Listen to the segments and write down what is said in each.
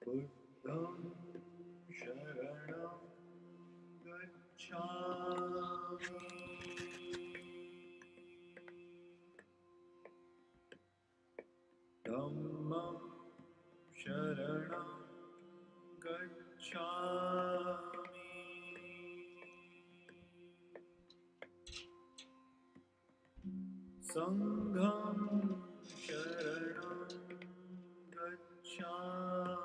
Buddham Sharanam Gacchami. Dhammam Sharanam Gacchami. Sangham Sharanam Gacchami.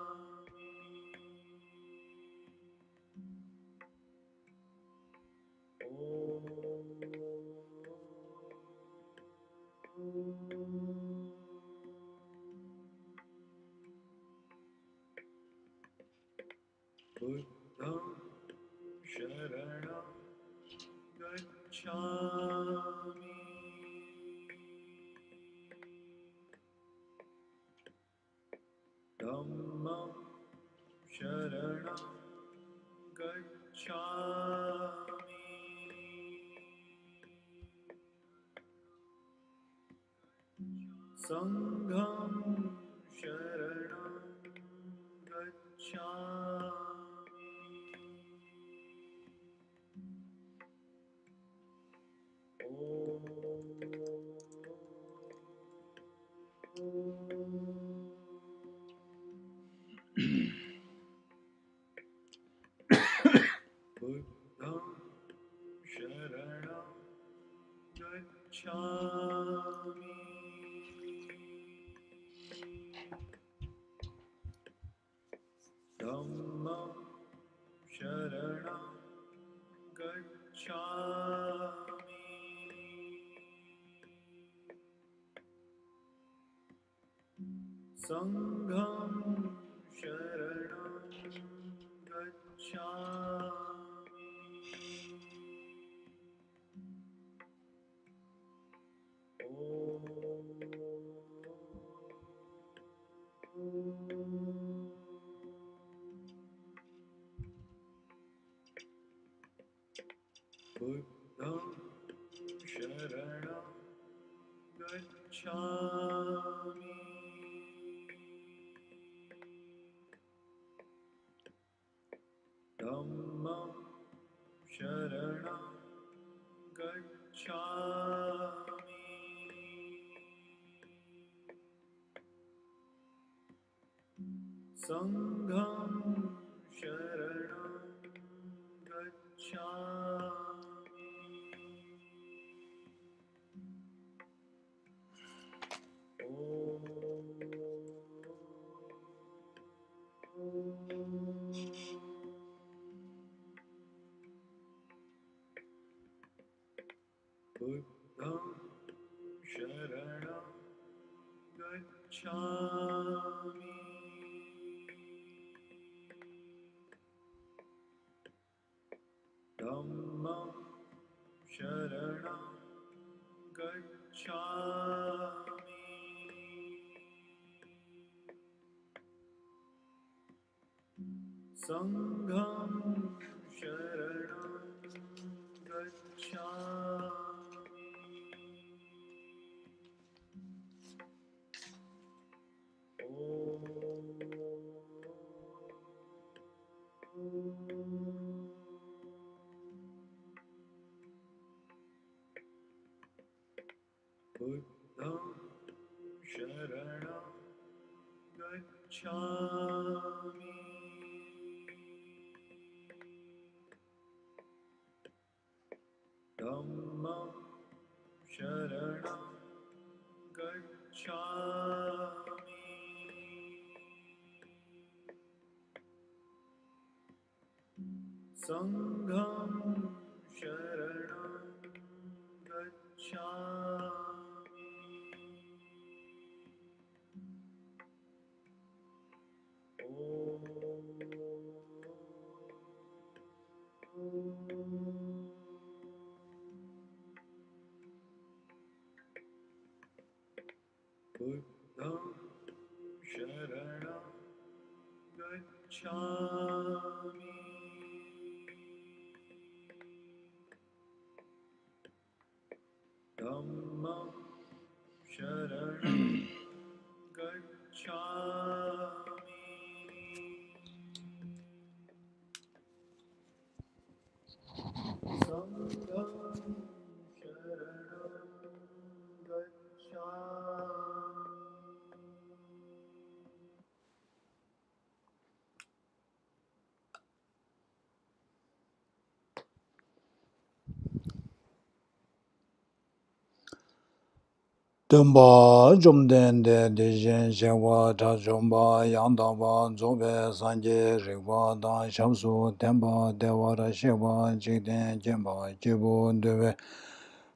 Buddham Sharanam Gacchami. Dhammam Sharanam Gacchami. Sangham Sharanam Gacchami. Buddham Sharanam Gacchami. Dhammam Sharanam Gacchami. Sangham Sharanam Gacchami. Buddham Sharanam Gacchami. Dhammam Sharanam Gacchami. Sangham Sharanam Gacchami. Buddham Sharanam Gacchami. Dhammam Sharanam Gacchami. Sangham Sharanam Gacchami. Buddham Sharanam Gacchami. Dhammam Sharanam Gacchami. Sangham Sharanam Gacchami. Buddham Sharanam Gacchami. Buddham Sharanam Gacchami. Sangham Sharanam Gacchami. Buddham Sharanam Gacchami. Dhammam Sharanam Gacchami. Buddham Sharanam Gacchami. Dhammam Sharanam Gacchami. Sangham Sharanam Gacchami. Dumba Jumden de Dejen Shewa Ta Jumba Yandaba Zobe Sanje Rigwa Dan Shamsu Temba Dewara Shewa Jigden Jemba Jibu Deve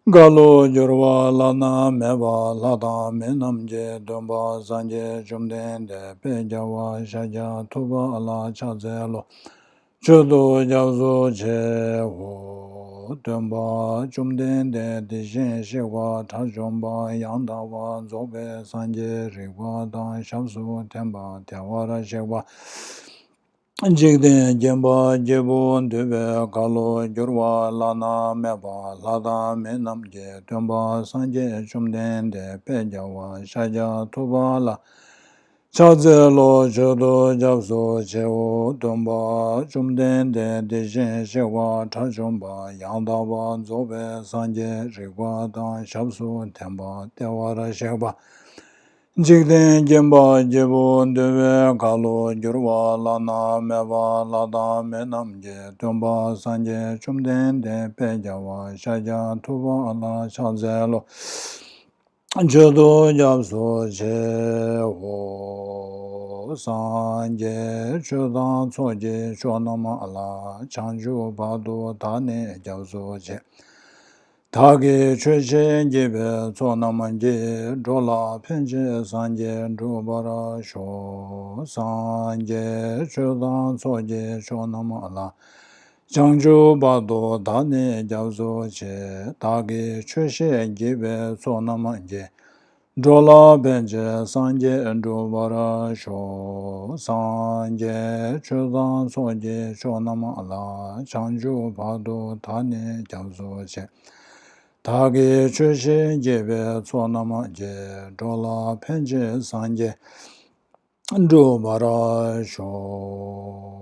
Galo Jurwa Lana Meba Lada Menamje Dumba Sanje Jumden de Pejawa Shaja Tuba Ala Chazelo Chudu Jauzu Che Wu Dunpa Chumden De Dishin Shikwa Ta Chumba Yangda Wa Zobe Sanje Rikwa Dan Shamsu Tenpa Tewara Shikwa Jigden Jemba Jibu Dube Kalu Jurwa Lana Meba Lada Menamje Dunpa Sanje Chumden De Pejawa Shaja Tuba La Chaze lo chodo japso chewo domba chumden de dejen shewa tachomba yangdaba zobe sanje rikwa dan shabsu tenpa tewara shekba jikden jemba jebo dewe kalo gyurwa lana meba lada menamje domba sanje chumden de pejawa shaja tuba ala chaze lo Jodo Japso Che Ho Sanje Chodan Tsoje Chonama Ala Chanju Bado Tane Japso Che Tage Cheche Jebe Tsonamanje Drola Penche Sanje Drubara Sho Sanje Chodan Tsoje Chonama Ala Chanju Bado Tane Japso Che Tage Cheche Jebe Tsonamanje Drola Benje Sanje Drubara Sho Sanje Chodan Soje Chonama Ala Chanju Bado Tane Japso Che Tage Chushe Jebe Tsonama Je Drola Penje Sanje Drubara Sho.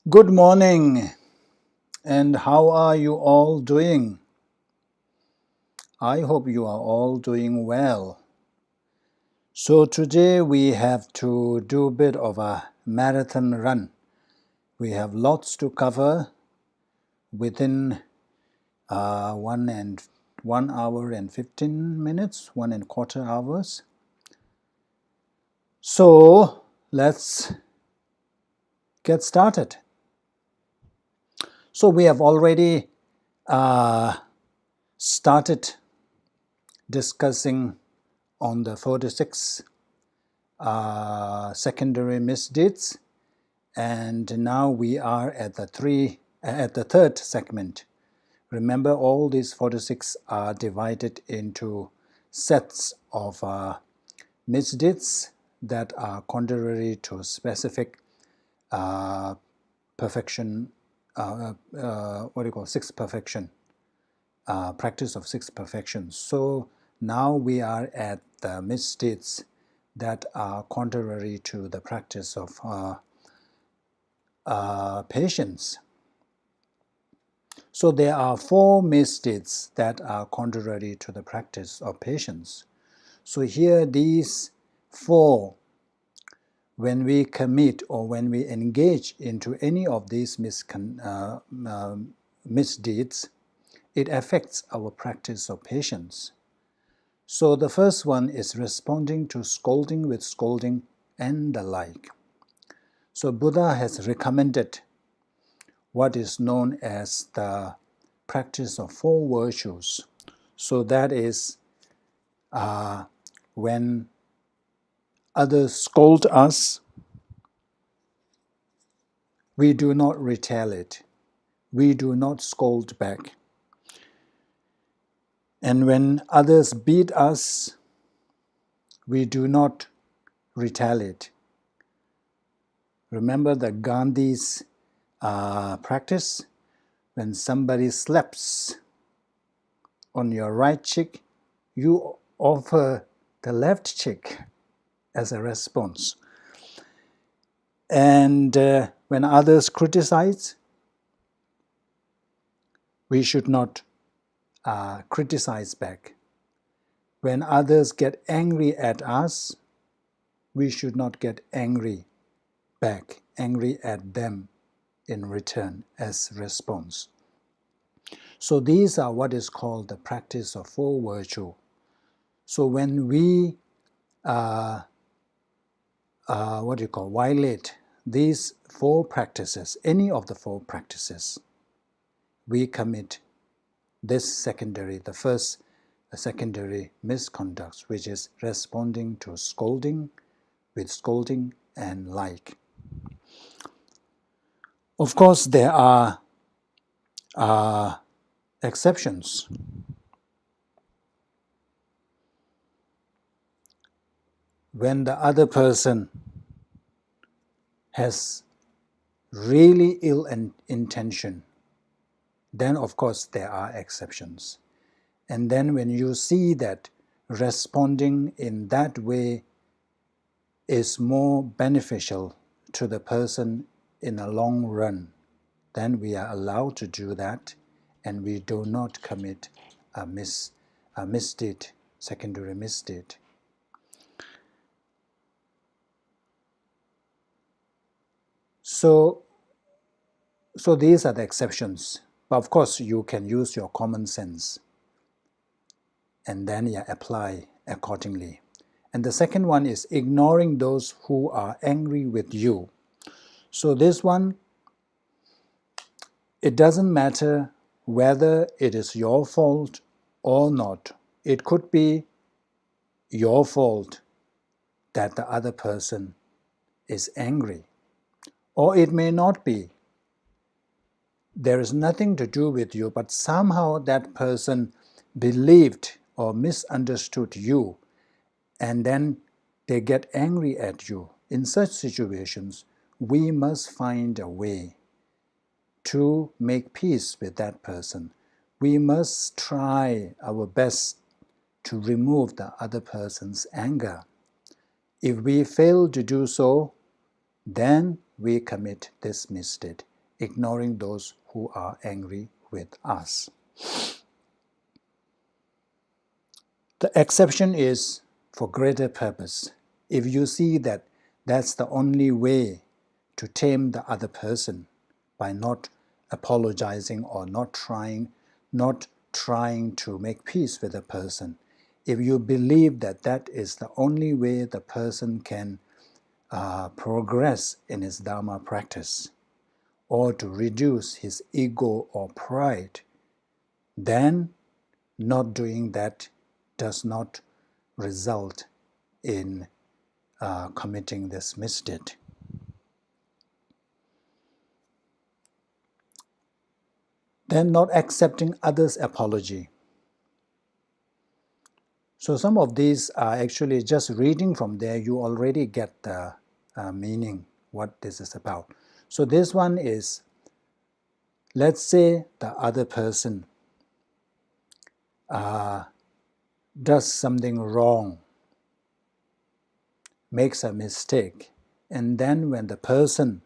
Good morning, and how are you all doing? I hope you are all doing well. So today we have to do a bit of a marathon run. We have lots to cover within 1 hour and 15 minutes, 1.25 hours. So let's get started. So we have already started discussing on the 46 secondary misdeeds, and now we are at the third segment. Remember, all these 46 are divided into sets of misdeeds that are contrary to specific perfection, sixth perfection, practice of six perfections. So now we are at the misdeeds that are contrary to the practice of patience. So there are 4 misdeeds that are contrary to the practice of patience. So here these 4, when we commit or when we engage into any of these misdeeds, it affects our practice of patience. So the first one is responding to scolding with scolding and the like. So Buddha has recommended what is known as the practice of 4 virtues. So that is when others scold us, we do not retaliate. We do not scold back. And when others beat us, we do not retaliate. Remember that Gandhi's practice? When somebody slaps on your right cheek, you offer the left cheek as a response. And when others criticize, we should not criticize back. When others get angry at us, we should not get angry back, angry at them in return as response. So these are what is called the practice of four virtue. So when we violate these four practices, any of the four practices, we commit this secondary, the first secondary misconduct, which is responding to scolding with scolding and like. Of course, there are exceptions. When the other person has really ill intention, then of course there are exceptions. And then when you see that responding in that way is more beneficial to the person in a long run, then we are allowed to do that, and we do not commit a misdeed, secondary misdeed. So these are the exceptions. But of course, you can use your common sense and then apply accordingly. And the second one is ignoring those who are angry with you. So this one, it doesn't matter whether it is your fault or not. It could be your fault that the other person is angry, or it may not be. There is nothing to do with you, but somehow that person believed or misunderstood you, and then they get angry at you. In such situations, we must find a way to make peace with that person. We must try our best to remove the other person's anger. If we fail to do so, then we commit this misdeed, ignoring those who are angry with us. The exception is for greater purpose. If you see that that's the only way to tame the other person, by not apologizing or not trying to make peace with the person, if you believe that that is the only way the person can progress in his Dharma practice, or to reduce his ego or pride, then not doing that does not result in committing this misdeed. Then not accepting others' apology. So some of these are actually just reading from there, you already get the meaning, what this is about. So this one is, let's say the other person does something wrong, makes a mistake, and then when the person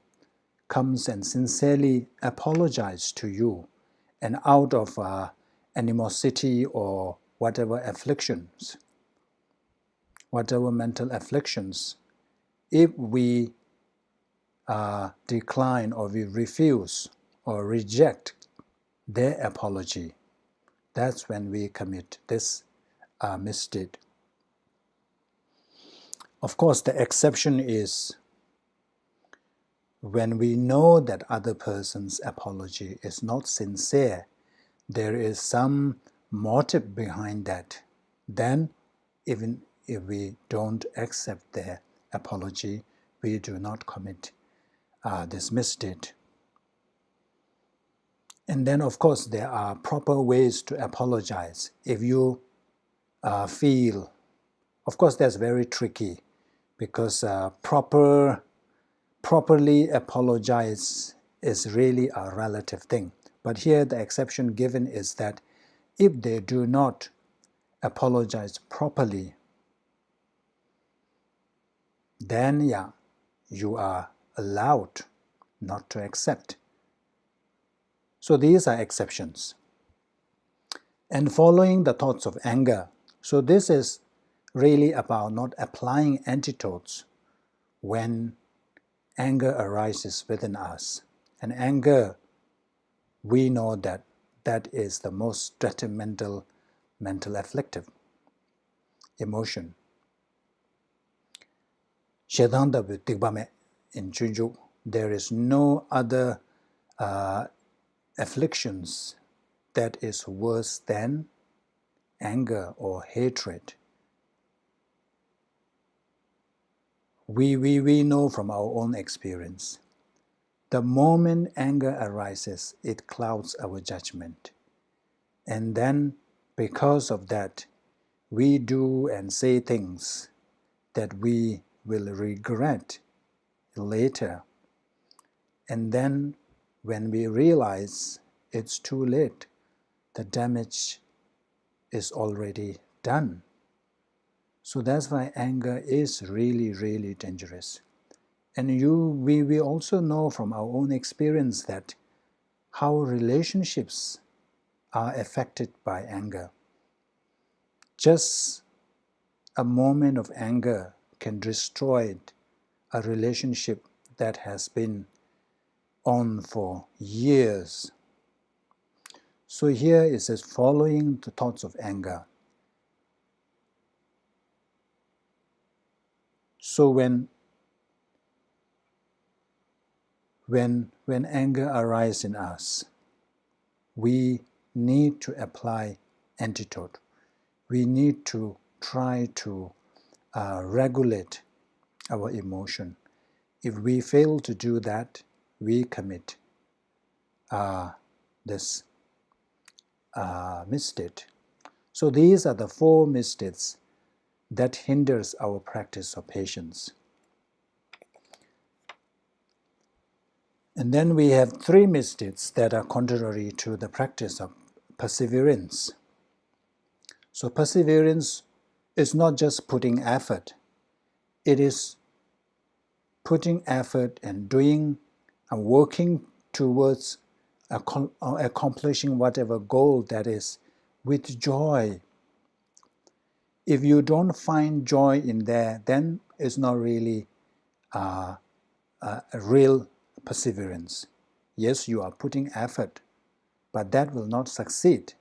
comes and sincerely apologizes to you, and out of animosity or whatever afflictions, whatever mental afflictions, if we decline or we refuse or reject their apology, that's when we commit this misdeed. Of course, the exception is when we know that other person's apology is not sincere, there is some motive behind that, then even if we don't accept their apology, we do not commit this misdeed. And then, of course, there are proper ways to apologize. If you feel, of course, that's very tricky because properly apologize is really a relative thing. But here the exception given is that if they do not apologize properly, then yeah, you are allowed not to accept. So these are exceptions. And following the thoughts of anger. So this is really about not applying antidotes when anger arises within us. And anger, we know that that is the most detrimental, mental afflictive emotion. In Juju, there is no other afflictions that is worse than anger or hatred. We know from our own experience. The moment anger arises, it clouds our judgment. And then, because of that, we do and say things that we will regret later. And then, when we realize it's too late, the damage is already done. So that's why anger is really, really dangerous. And we also know from our own experience that how relationships are affected by anger. Just a moment of anger can destroy a relationship that has been on for years. So here it says, following the thoughts of anger. So when anger arises in us, we need to apply antidote. We need to try to regulate our emotion. If we fail to do that, we commit this misdeed. So these are the 4 misdeeds that hinders our practice of patience. And then we have 3 misdeeds that are contrary to the practice of perseverance. So perseverance is not just putting effort, it is putting effort and doing and working towards accomplishing whatever goal that is with joy. If you don't find joy in there, then it's not really a real perseverance. Yes, you are putting effort, but that will not succeed.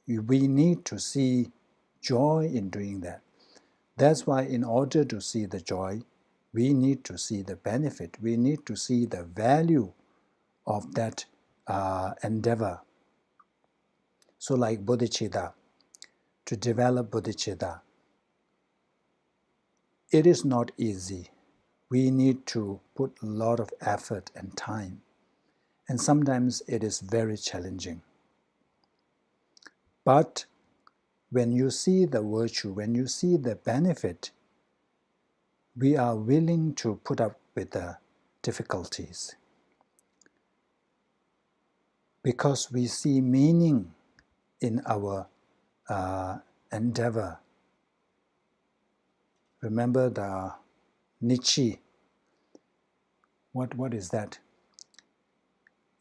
We need to see joy in doing that. That's why in order to see the joy, we need to see the benefit. We need to see the value of that endeavor. So like bodhicitta, to develop bodhicitta, it is not easy. We need to put a lot of effort and time. And sometimes it is very challenging. But when you see the virtue, when you see the benefit, we are willing to put up with the difficulties. Because we see meaning in our endeavor. Remember the Nietzsche. What is that?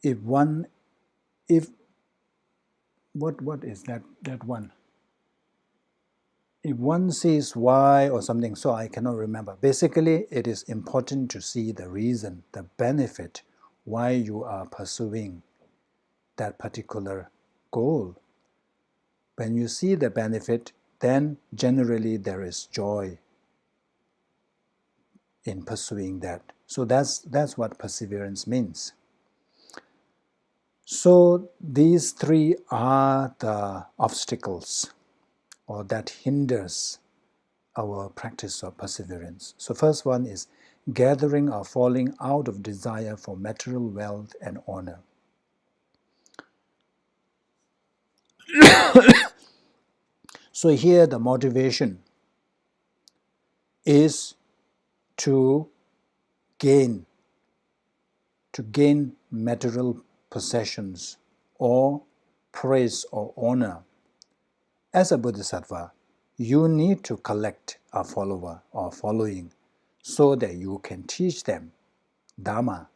What is that one? If one sees why or something, so I cannot remember. Basically, it is important to see the reason, the benefit, why you are pursuing that particular goal. When you see the benefit, then generally there is joy in pursuing that. So that's what perseverance means. So these 3 are the obstacles or that hinders our practice of perseverance. So first one is gathering or falling out of desire for material wealth and honor. So here the motivation is to gain material possessions or praise or honor. As a bodhisattva, you need to collect a follower or following so that you can teach them Dharma.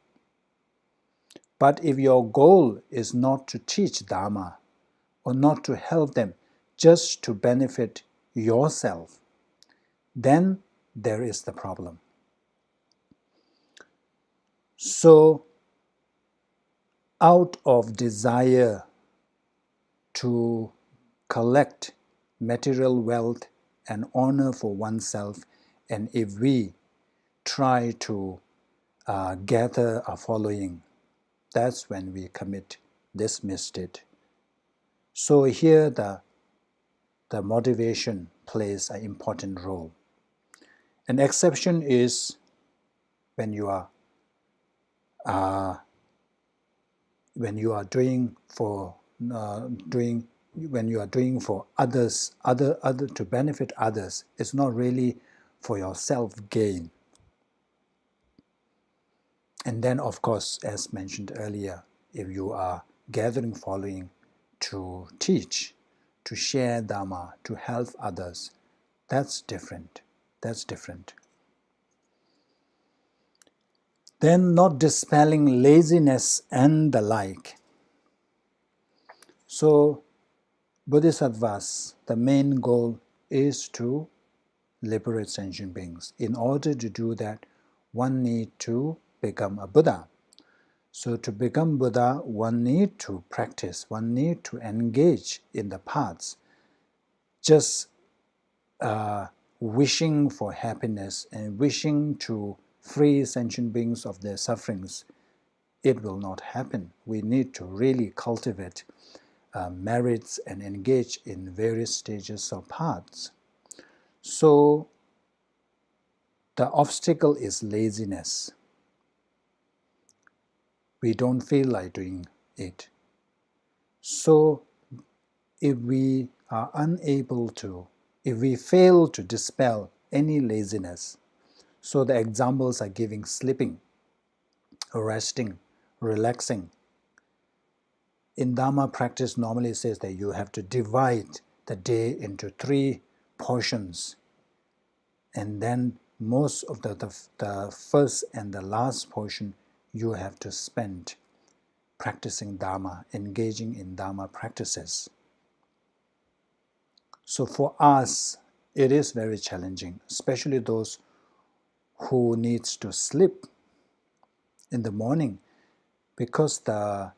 But if your goal is not to teach Dharma or not to help them, just to benefit yourself, then there is the problem. So, out of desire to collect material wealth and honor for oneself, and if we try to gather a following, that's when we commit this misdeed. So here the motivation plays an important role. An exception is when you are doing for others, other to benefit others. It's not really for your self gain. And then, of course, as mentioned earlier, if you are gathering following to teach, to share Dharma, to help others, that's different. That's different. Then not dispelling laziness and the like. So, Bodhisattvas, the main goal is to liberate sentient beings. In order to do that, one needs to become a Buddha. So to become Buddha, one needs to practice, one needs to engage in the paths. Just wishing for happiness and wishing to free sentient beings of their sufferings, it will not happen. We need to really cultivate merits and engage in various stages of paths. So the obstacle is laziness. We don't feel like doing it. So if we are unable to, if we fail to dispel any laziness, so the examples are giving sleeping, resting, relaxing. In Dharma practice normally says that you have to divide the day into 3 portions, and then most of the first and the last portion you have to spend practicing Dharma, engaging in Dharma practices. So for us, it is very challenging, especially those who needs to sleep in the morning, because the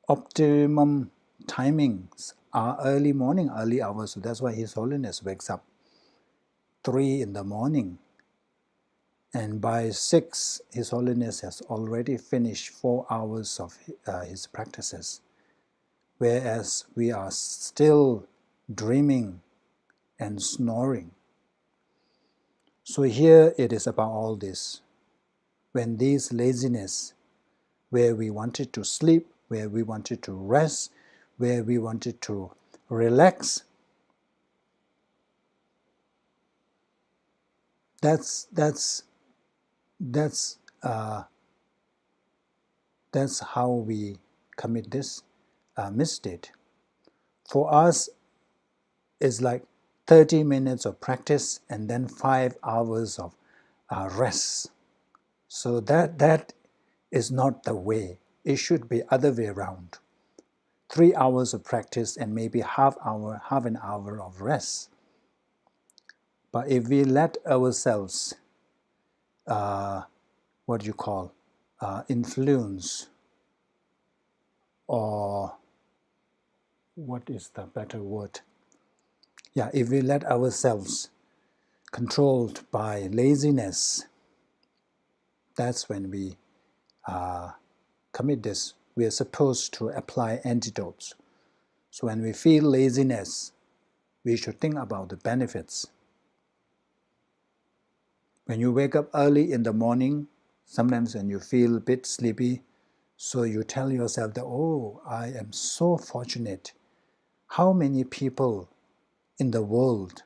optimum timings are early morning, early hours. So that's why His Holiness wakes up 3 in the morning. And by 6, His Holiness has already finished 4 hours of his practices. Whereas we are still dreaming and snoring. So here it is about all this. When this laziness, where we wanted to sleep, where we wanted to rest, where we wanted to relax, that's how we commit this misdeed. For us, it's like 30 minutes of practice and then 5 hours of rest. So that is not the way. It should be other way around. 3 hours of practice and maybe half an hour of rest. But if we let ourselves, influence, or what is the better word? Yeah, if we let ourselves controlled by laziness, that's when we commit this. We are supposed to apply antidotes. So when we feel laziness, we should think about the benefits. When you wake up early in the morning, sometimes when you feel a bit sleepy, so you tell yourself that, oh, I am so fortunate. How many people in the world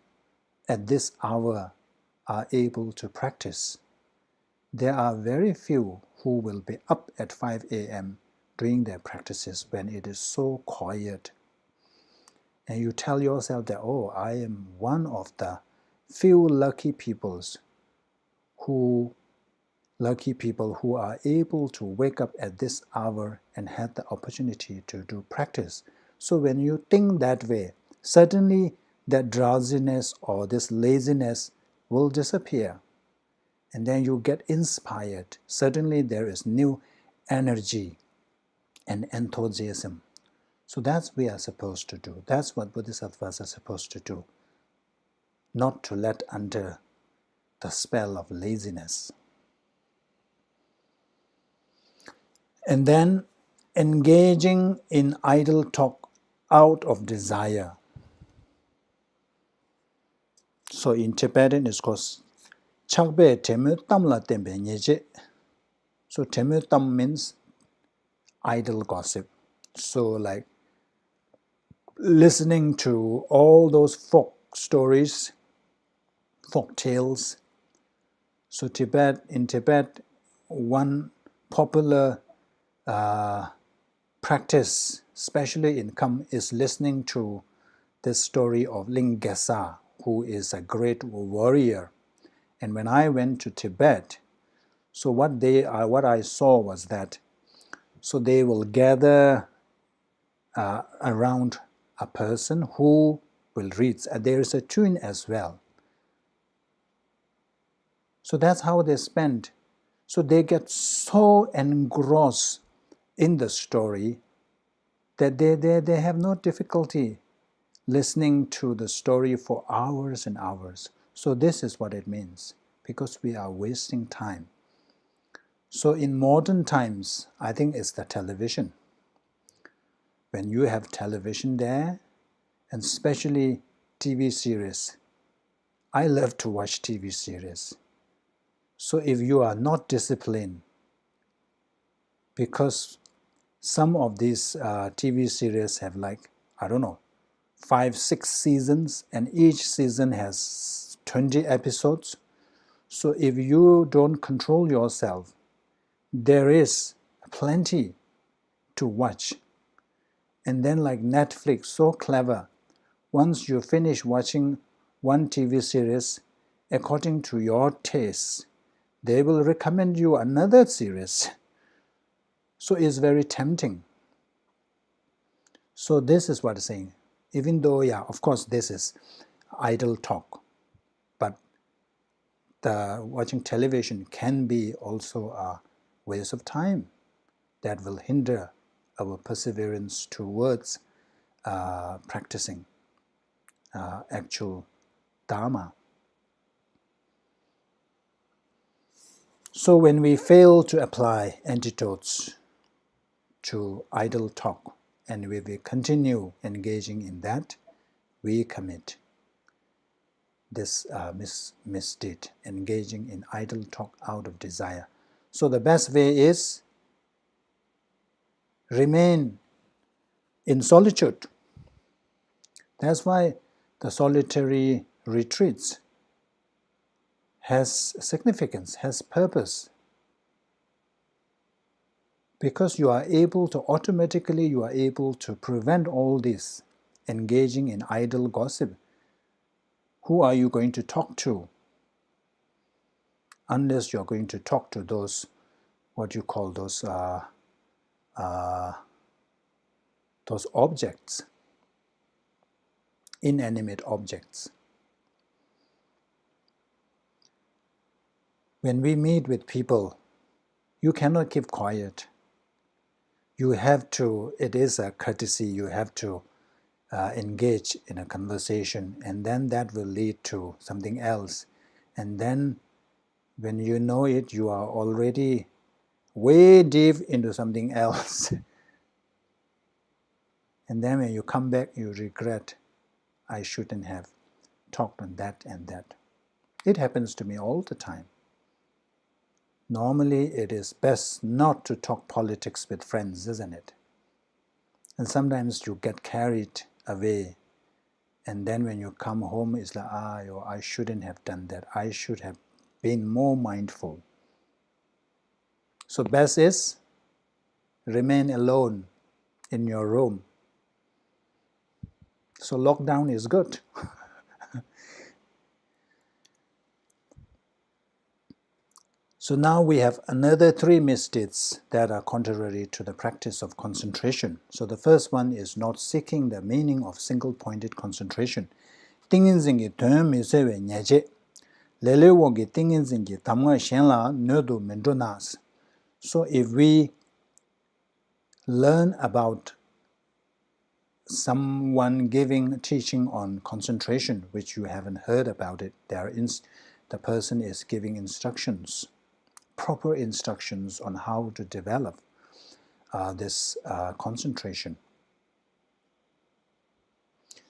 at this hour are able to practice? There are very few who will be up at 5 a.m. doing their practices when it is so quiet. And you tell yourself that, oh, I am one of the few lucky people who are able to wake up at this hour and have the opportunity to do practice. So when you think that way, suddenly that drowsiness or this laziness will disappear. And then you get inspired. Suddenly there is new energy and enthusiasm. So that's what we are supposed to do. That's what Bodhisattvas are supposed to do. Not to let under the spell of laziness. And then engaging in idle talk out of desire. So in Tibetan it's called Chakbe Temu Tamla Tembe Nyeje. So Temu Tam means idle gossip. So like listening to all those folk stories, folk tales. So in Tibet, one popular practice, especially in Kham, is listening to the story of Lingesa, who is a great warrior. And when I went to Tibet, so what I saw was that, so they will gather around a person who will read. There is a tune as well. So that's how they spend. So they get so engrossed in the story that they have no difficulty listening to the story for hours and hours. So this is what it means, because we are wasting time. So in modern times, I think it's the television. When you have television there, and especially TV series, I love to watch TV series. So if you are not disciplined, because some of these TV series have 5, 6 seasons, and each season has 20 episodes. So if you don't control yourself, there is plenty to watch. And then like Netflix, so clever. Once you finish watching one TV series, according to your taste, they will recommend you another series. So it's very tempting. So this is what I'm saying. Even though, of course, this is idle talk, but watching television can be also a waste of time that will hinder our perseverance towards practicing actual Dharma. So when we fail to apply antidotes to idle talk, and we will continue engaging in that, we commit this misdeed, engaging in idle talk out of desire. So the best way is remain in solitude. That's why the solitary retreats has significance, has purpose. Because you are able to prevent all this, engaging in idle gossip. Who are you going to talk to? Unless you're going to talk to those, what you call those objects, inanimate objects. When we meet with people, you cannot keep quiet. You have to, it is a courtesy, you have to engage in a conversation, and then that will lead to something else. And then when you know it, you are already way deep into something else. And then when you come back, you regret, I shouldn't have talked on that and that. It happens to me all the time. Normally, it is best not to talk politics with friends, isn't it? And sometimes you get carried away. And then when you come home, it's like, I shouldn't have done that. I should have been more mindful. So best is remain alone in your room. So lockdown is good. So now we have another 3 misdeeds that are contrary to the practice of concentration. So the first one is not seeking the meaning of single-pointed concentration. 띵인생기 도요미세웨 냐제 레레워기 띵인생기 담가 셴라 너도 멘도나스. So if we learn about someone giving teaching on concentration, which you haven't heard about it, the person is giving instructions, proper instructions on how to develop this concentration,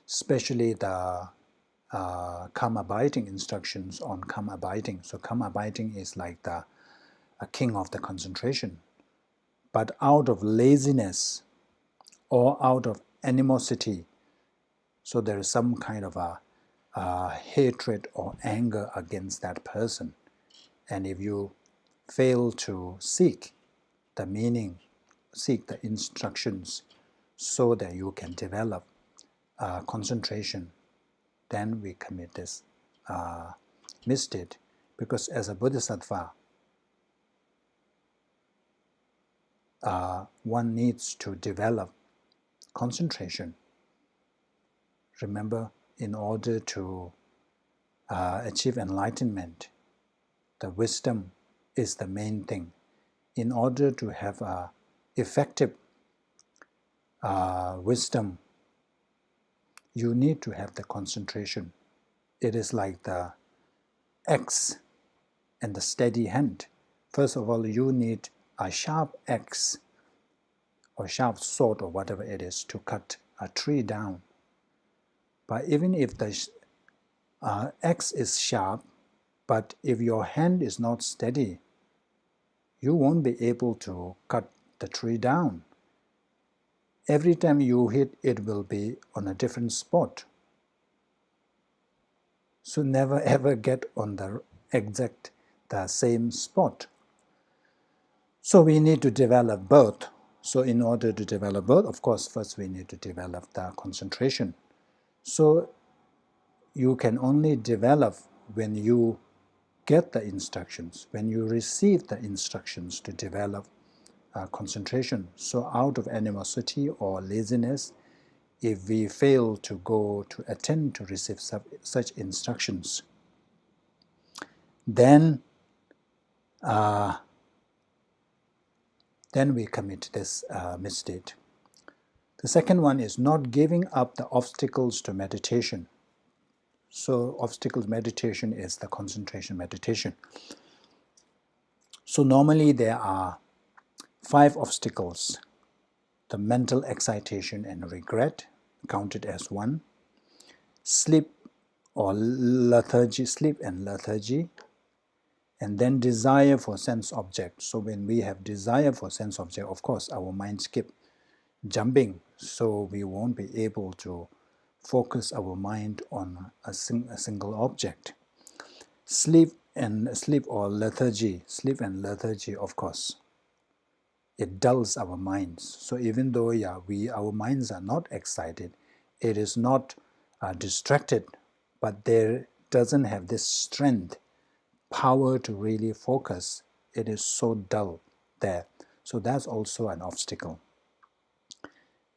especially the karma abiding instructions on karma abiding. So karma abiding is like a king of the concentration. But out of laziness or out of animosity, so there is some kind of a hatred or anger against that person. And if you fail to seek the meaning, seek the instructions so that you can develop concentration, then we commit this misdeed. Because as a Bodhisattva, one needs to develop concentration. Remember, in order to achieve enlightenment, the wisdom is the main thing. In order to have effective wisdom, you need to have the concentration. It is like the axe and the steady hand. First of all, you need a sharp axe or sharp sword or whatever it is to cut a tree down. But even if the axe is sharp, but if your hand is not steady, you won't be able to cut the tree down. Every time you hit, it will be on a different spot. So never ever get on the same spot. So we need to develop both. So in order to develop both, of course, first we need to develop the concentration. So you can only develop when you get the instructions, when you receive the instructions to develop concentration. So out of animosity or laziness, if we fail to go to attend to receive such instructions, then we commit this misdeed. The second one is not giving up the obstacles to meditation. So obstacles meditation is the concentration meditation. So normally there are 5 obstacles. The mental excitation and regret, counted as 1. Sleep or lethargy, sleep and lethargy. And then desire for sense object. So when we have desire for sense object, of course our mind keep jumping, so we won't be able to focus our mind on a single object. Sleep or lethargy, of course, it dulls our minds. So even though our minds are not excited, it is not distracted, but there doesn't have this strength, power to really focus. It is so dull there. So that's also an obstacle.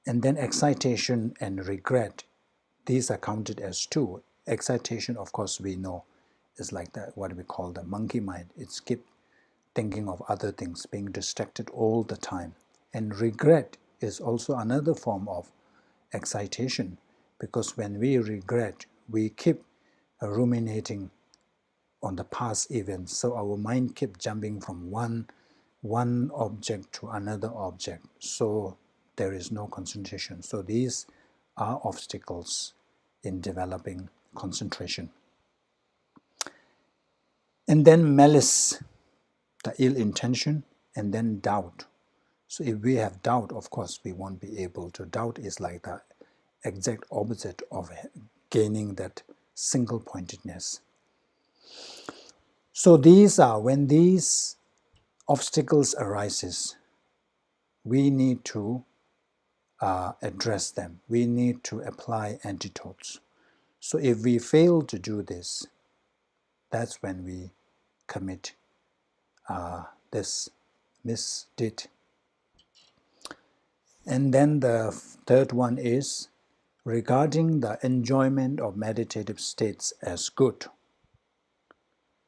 And then excitation and regret, these are counted as 2. Excitation, of course, we know is like what we call the monkey mind. It's keep thinking of other things, being distracted all the time. And regret is also another form of excitation, because when we regret, we keep ruminating on the past events. So our mind keeps jumping from one object to another object. So there is no concentration. So these are obstacles in developing concentration. And then malice, the ill intention, and then doubt. So if we have doubt, of course, we won't be able to. Doubt is like the exact opposite of gaining that single pointedness. So these are, when these obstacles arises, we need to address them. We need to apply antidotes. So if we fail to do this, that's when we commit this misdeed. And then the third one is regarding the enjoyment of meditative states as good.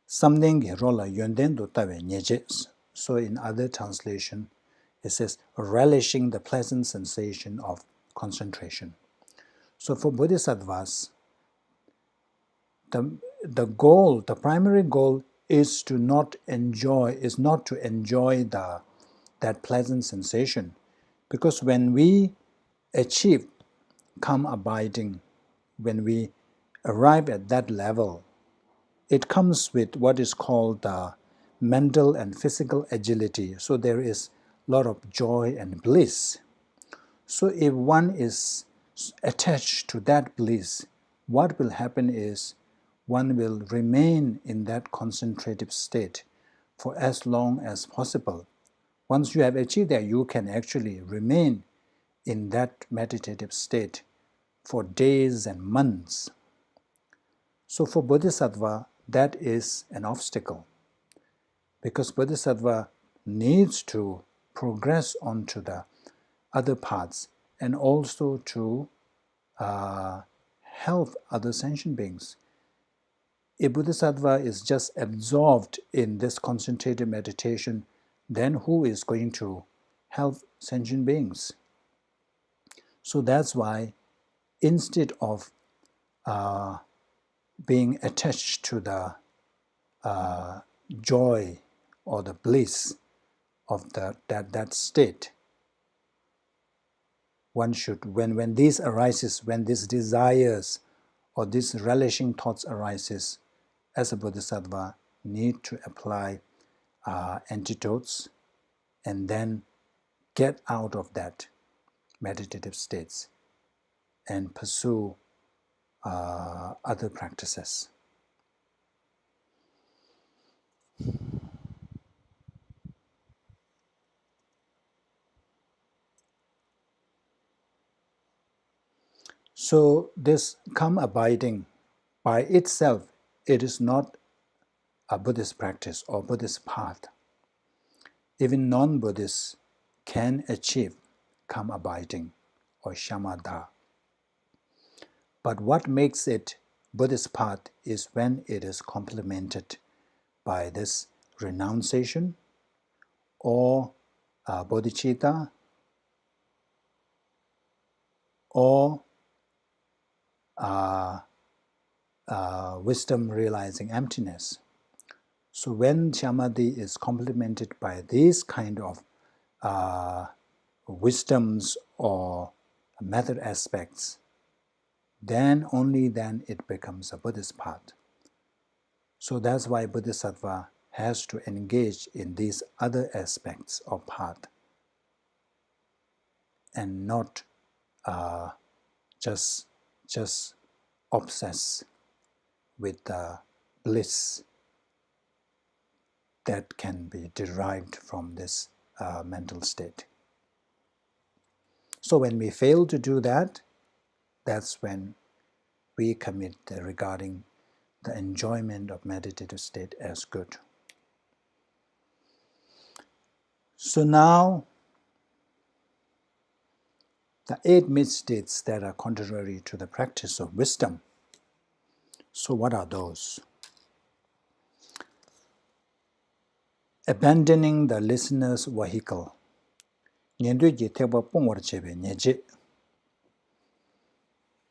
Something rola yonden do tawe nyeje. So in other translation, it says relishing the pleasant sensation of concentration. So for Bodhisattvas, the goal, the primary goal is to not enjoy that pleasant sensation. Because when we achieve calm abiding, when we arrive at that level, it comes with what is called mental and physical agility. So there is a lot of joy and bliss. So if one is attached to that bliss, what will happen is one will remain in that concentrative state for as long as possible. Once you have achieved that, you can actually remain in that meditative state for days and months. So for Bodhisattva, that is an obstacle, because Bodhisattva needs to progress onto the other paths and also to help other sentient beings. If Bodhisattva is just absorbed in this concentrated meditation, then who is going to help sentient beings? So that's why instead of being attached to the joy or the bliss of that state, one should, when this arises, when these desires or these relishing thoughts arises, as a Bodhisattva, need to apply antidotes and then get out of that meditative states and pursue other practices. So this calm abiding by itself, it is not a Buddhist practice or Buddhist path. Even non-Buddhists can achieve calm abiding or shamatha. But what makes it Buddhist path is when it is complemented by this renunciation or bodhicitta or wisdom realizing emptiness. So when shamadhi is complemented by these kind of wisdoms or method aspects, then only then it becomes a Buddhist path. So that's why Bodhisattva has to engage in these other aspects of path and not just obsess with the bliss that can be derived from this mental state. So when we fail to do that, that's when we commit regarding the enjoyment of meditative state as good. So now, the 8 misdeeds that are contrary to the practice of wisdom. So what are those? Abandoning the listener's vehicle.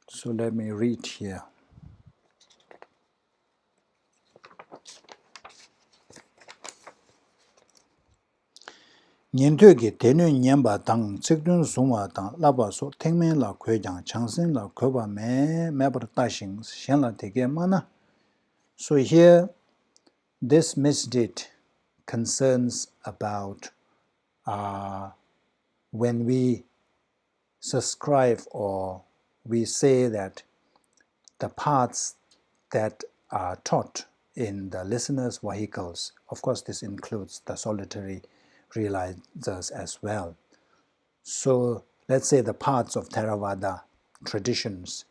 So let me read here. Nyendöge tenu nyemba tang tsikdun sungwa tang laba so tengmen la kwe jang changsen la kweba me mebar tashing shen la teke mana. So here, this misdeed concerns about when we subscribe or we say that the paths that are taught in the listeners' vehicles, of course this includes the solitary realizers as well. So let's say the paths of Theravada traditions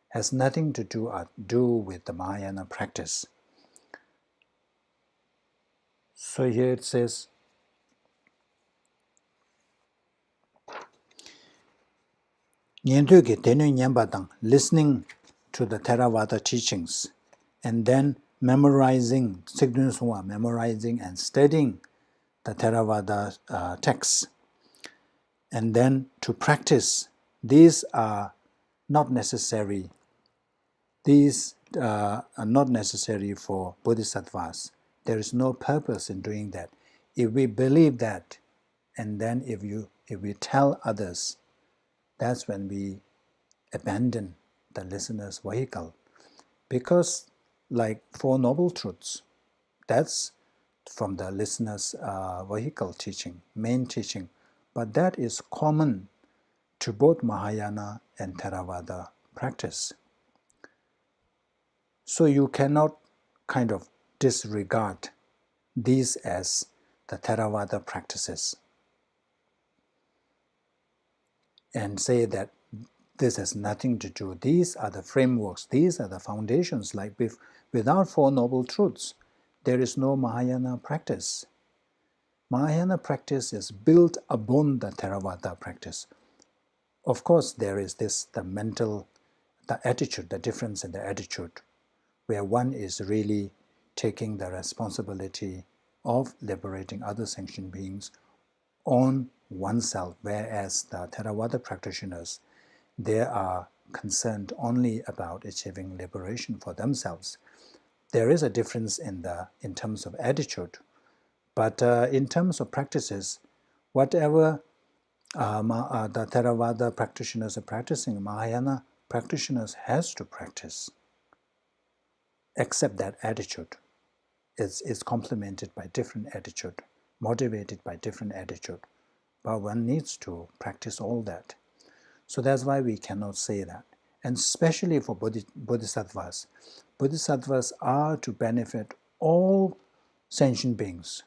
has nothing to do with the Mahayana practice. So here it says, listening to the Theravada teachings and then memorizing and studying the Theravada texts, and then to practice. These are not necessary. These are not necessary for bodhisattvas. There is no purpose in doing that. If we believe that, and then if we tell others, that's when we abandon the listener's vehicle. Because like Four Noble Truths, that's from the listener's vehicle teaching, main teaching. But that is common to both Mahayana and Theravada practice. So you cannot kind of disregard these as the Theravada practices and say that this has nothing to do. These are the frameworks, these are the foundations. Like without Four Noble Truths, there is no Mahayana practice. Mahayana practice is built upon the Theravada practice. Of course, there is the attitude, the difference in the attitude, where one is really taking the responsibility of liberating other sentient beings on oneself, whereas the Theravada practitioners, they are concerned only about achieving liberation for themselves. There is a difference in terms of attitude, but in terms of practices, whatever the Theravada practitioners are practicing, Mahayana practitioners has to practice, except that attitude is complemented by different attitude, motivated by different attitude. But one needs to practice all that. So that's why we cannot say that. And especially for bodhisattvas, bodhisattvas are to benefit all sentient beings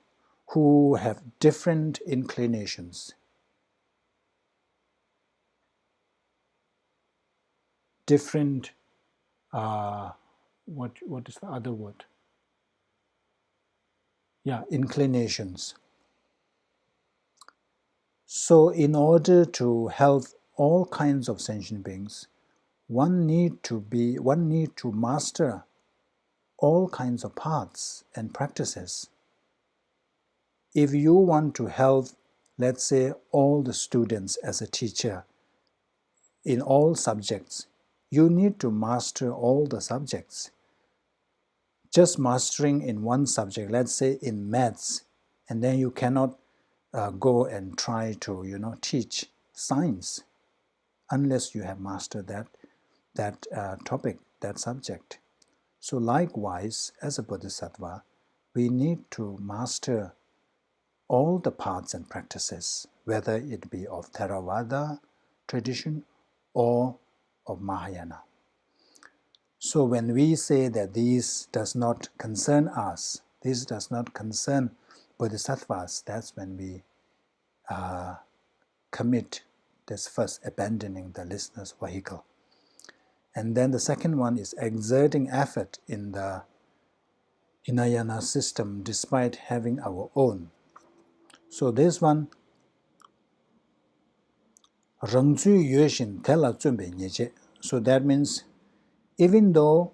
who have different inclinations, different, what is the other word? Yeah, inclinations. So in order to help all kinds of sentient beings, one need to master all kinds of paths and practices. If you want to help, let's say, all the students as a teacher in all subjects, you need to master all the subjects. Just mastering in one subject, let's say in maths, and then you cannot go and try to teach science unless you have mastered that topic, that subject. So likewise, as a bodhisattva, we need to master all the paths and practices, whether it be of Theravada tradition or of Mahayana. So when we say that this does not concern us, this does not concern bodhisattvas, that's when we commit this first abandoning the listener's vehicle. And then the second one is exerting effort in the Hinayana system despite having our own. So this one, Rangzu Yueshin Tela Zunbe Nyeche. So that means even though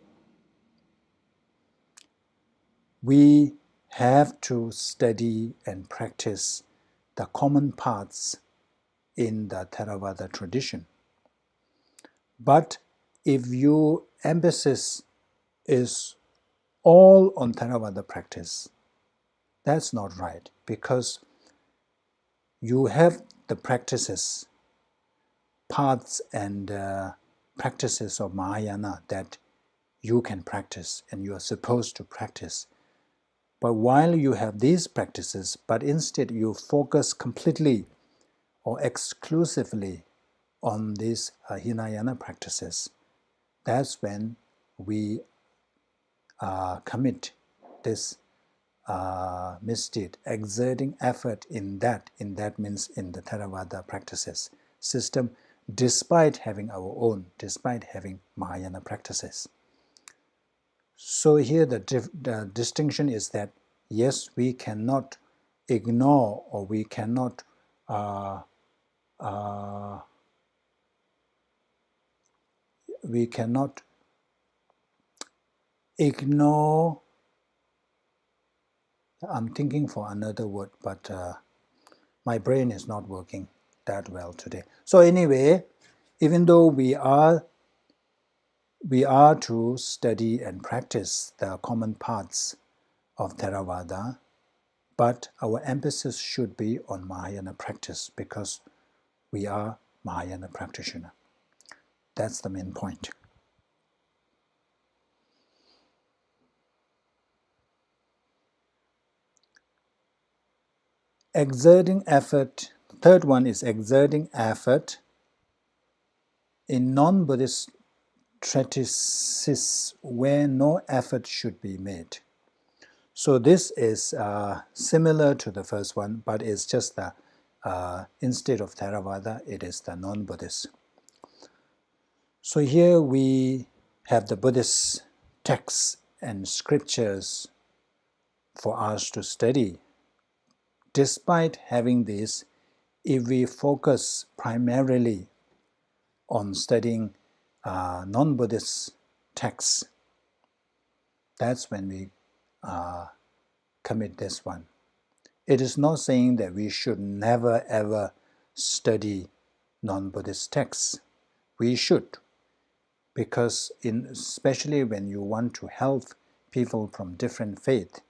we have to study and practice the common paths in the Theravada tradition, but if your emphasis is all on Theravada practice, that's not right, because you have the practices, paths and practices of Mahayana that you can practice and you are supposed to practice. But while you have these practices, but instead you focus completely or exclusively on these Hinayana practices, that's when we commit this misdeed, exerting effort in that means in the Theravada practices system, despite having our own, despite having Mahayana practices. So here the distinction is that, yes, we cannot ignore, or we cannot ignore. I'm thinking for another word, but my brain is not working that well today. So anyway, even though we are to study and practice the common parts of Theravada, but our emphasis should be on Mahayana practice because we are Mahayana practitioner. That's the main point. Exerting effort. Third one is exerting effort in non-Buddhist treatises where no effort should be made. So this is similar to the first one, but it's just the instead of Theravada, it is the non-Buddhist. So here we have the Buddhist texts and scriptures for us to study. Despite having this, if we focus primarily on studying non-Buddhist texts, that's when we commit this one. It is not saying that we should never ever study non-Buddhist texts. We should, because especially when you want to help people from different faiths,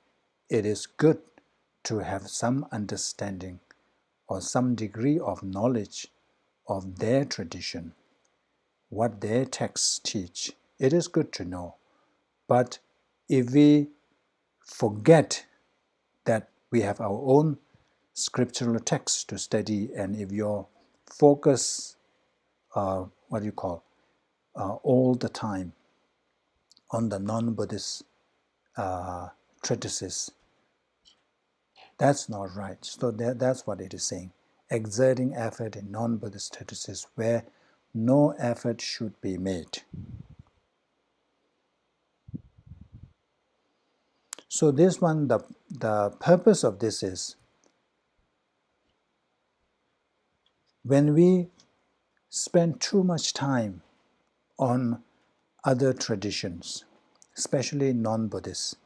it is good to have some understanding or some degree of knowledge of their tradition, what their texts teach. It is good to know. But if we forget that we have our own scriptural texts to study, and if your focus, all the time on the non-Buddhist treatises, that's not right. So that's what it is saying. Exerting effort in non-Buddhist treatises where no effort should be made. So this one, the purpose of this is, when we spend too much time on other traditions, especially non-Buddhist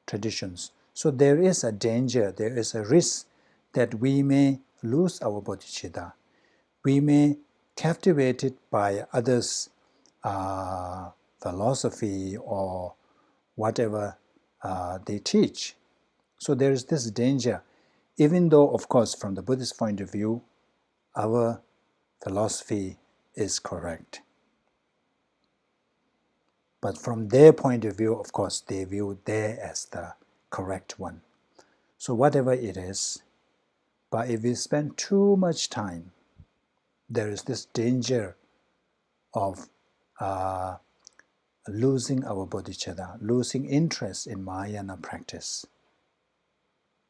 traditions, so there is a danger, there is a risk that we may lose our bodhicitta. We may captivate it by others' philosophy or whatever they teach. So there is this danger, even though, of course, from the Buddhist point of view, our philosophy is correct. But from their point of view, of course, they view there as the correct one. So whatever it is, but if we spend too much time, there is this danger of losing our bodhicitta, losing interest in Mahayana practice.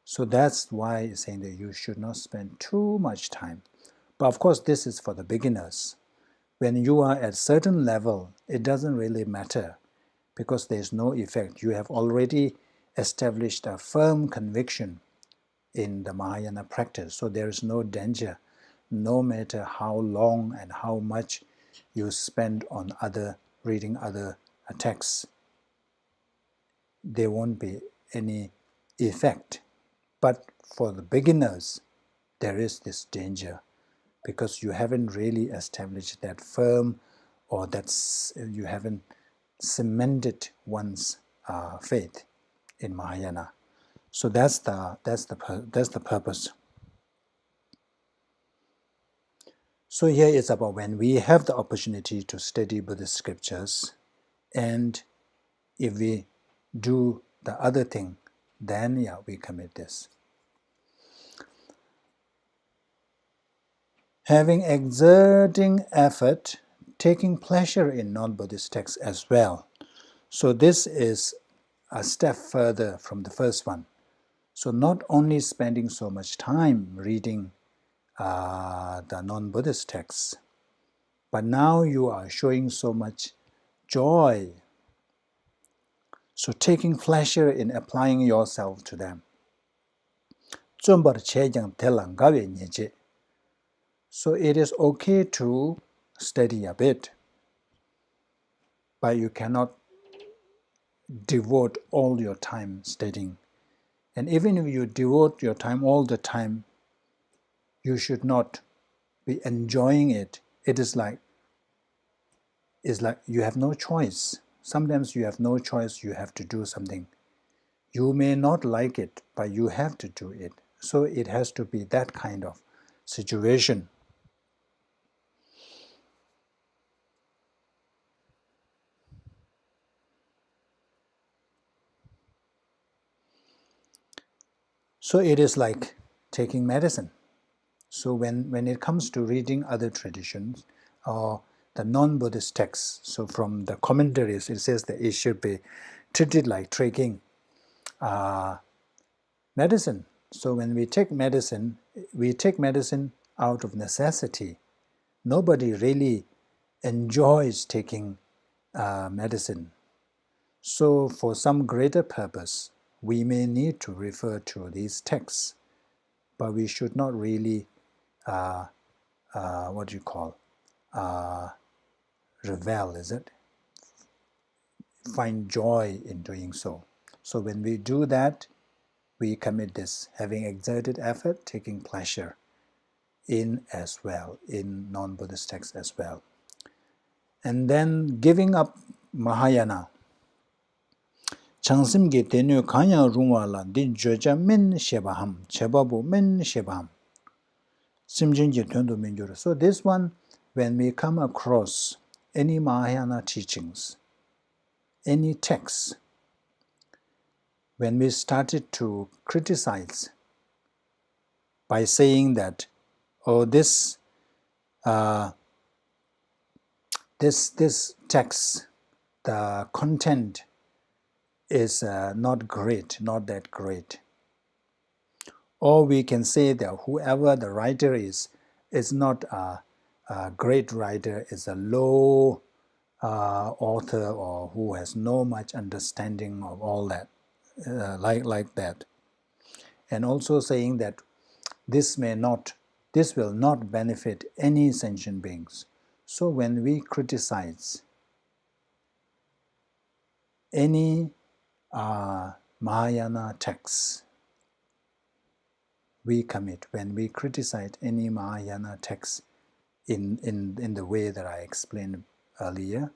So that's why it's saying that you should not spend too much time. But of course, this is for the beginners. When you are at a certain level, it doesn't really matter because there's no effect. You have already established a firm conviction in the Mahayana practice, so there is no danger, no matter how long and how much you spend on reading other texts. There won't be any effect. But for the beginners, there is this danger because you haven't really established that firm, or you haven't cemented one's faith in Mahayana. So that's the purpose. So here it's about when we have the opportunity to study Buddhist scriptures, and if we do the other thing, then we commit this. Having exerting effort, taking pleasure in non-Buddhist texts as well. So this is a step further from the first one. So not only spending so much time reading the non-Buddhist texts, but now you are showing so much joy. So taking pleasure in applying yourself to them. So it is okay to study a bit, but you cannot devote all your time studying. And even if you devote your time all the time, you should not be enjoying it. It's like you have no choice. Sometimes you have no choice, you have to do something. You may not like it, but you have to do it. So it has to be that kind of situation. So it is like taking medicine. So when it comes to reading other traditions or the non-Buddhist texts, so from the commentaries, it says that it should be treated like taking medicine. So when we take medicine out of necessity. Nobody really enjoys taking medicine. So for some greater purpose, we may need to refer to these texts, but we should not really, what do you call, revel, is it? Find joy in doing so. So when we do that, we commit this, having exerted effort, taking pleasure in as well, in non-Buddhist texts as well. And then giving up Mahayana. Changsimge tenyo kanya rungwa la di joja min shebaham, chebabu min shebaham. Simjinje tuendo minjuru. So this one, when we come across any Mahayana teachings, any texts, when we started to criticize by saying that, oh, this text, the content is not great, not that great. Or we can say that whoever the writer is not a great writer, is a low author, or who has no much understanding of all that, like that. And also saying that this will not benefit any sentient beings. So when we criticize any Mahayana texts, we commit, when we criticize any Mahayana text in the way that I explained earlier,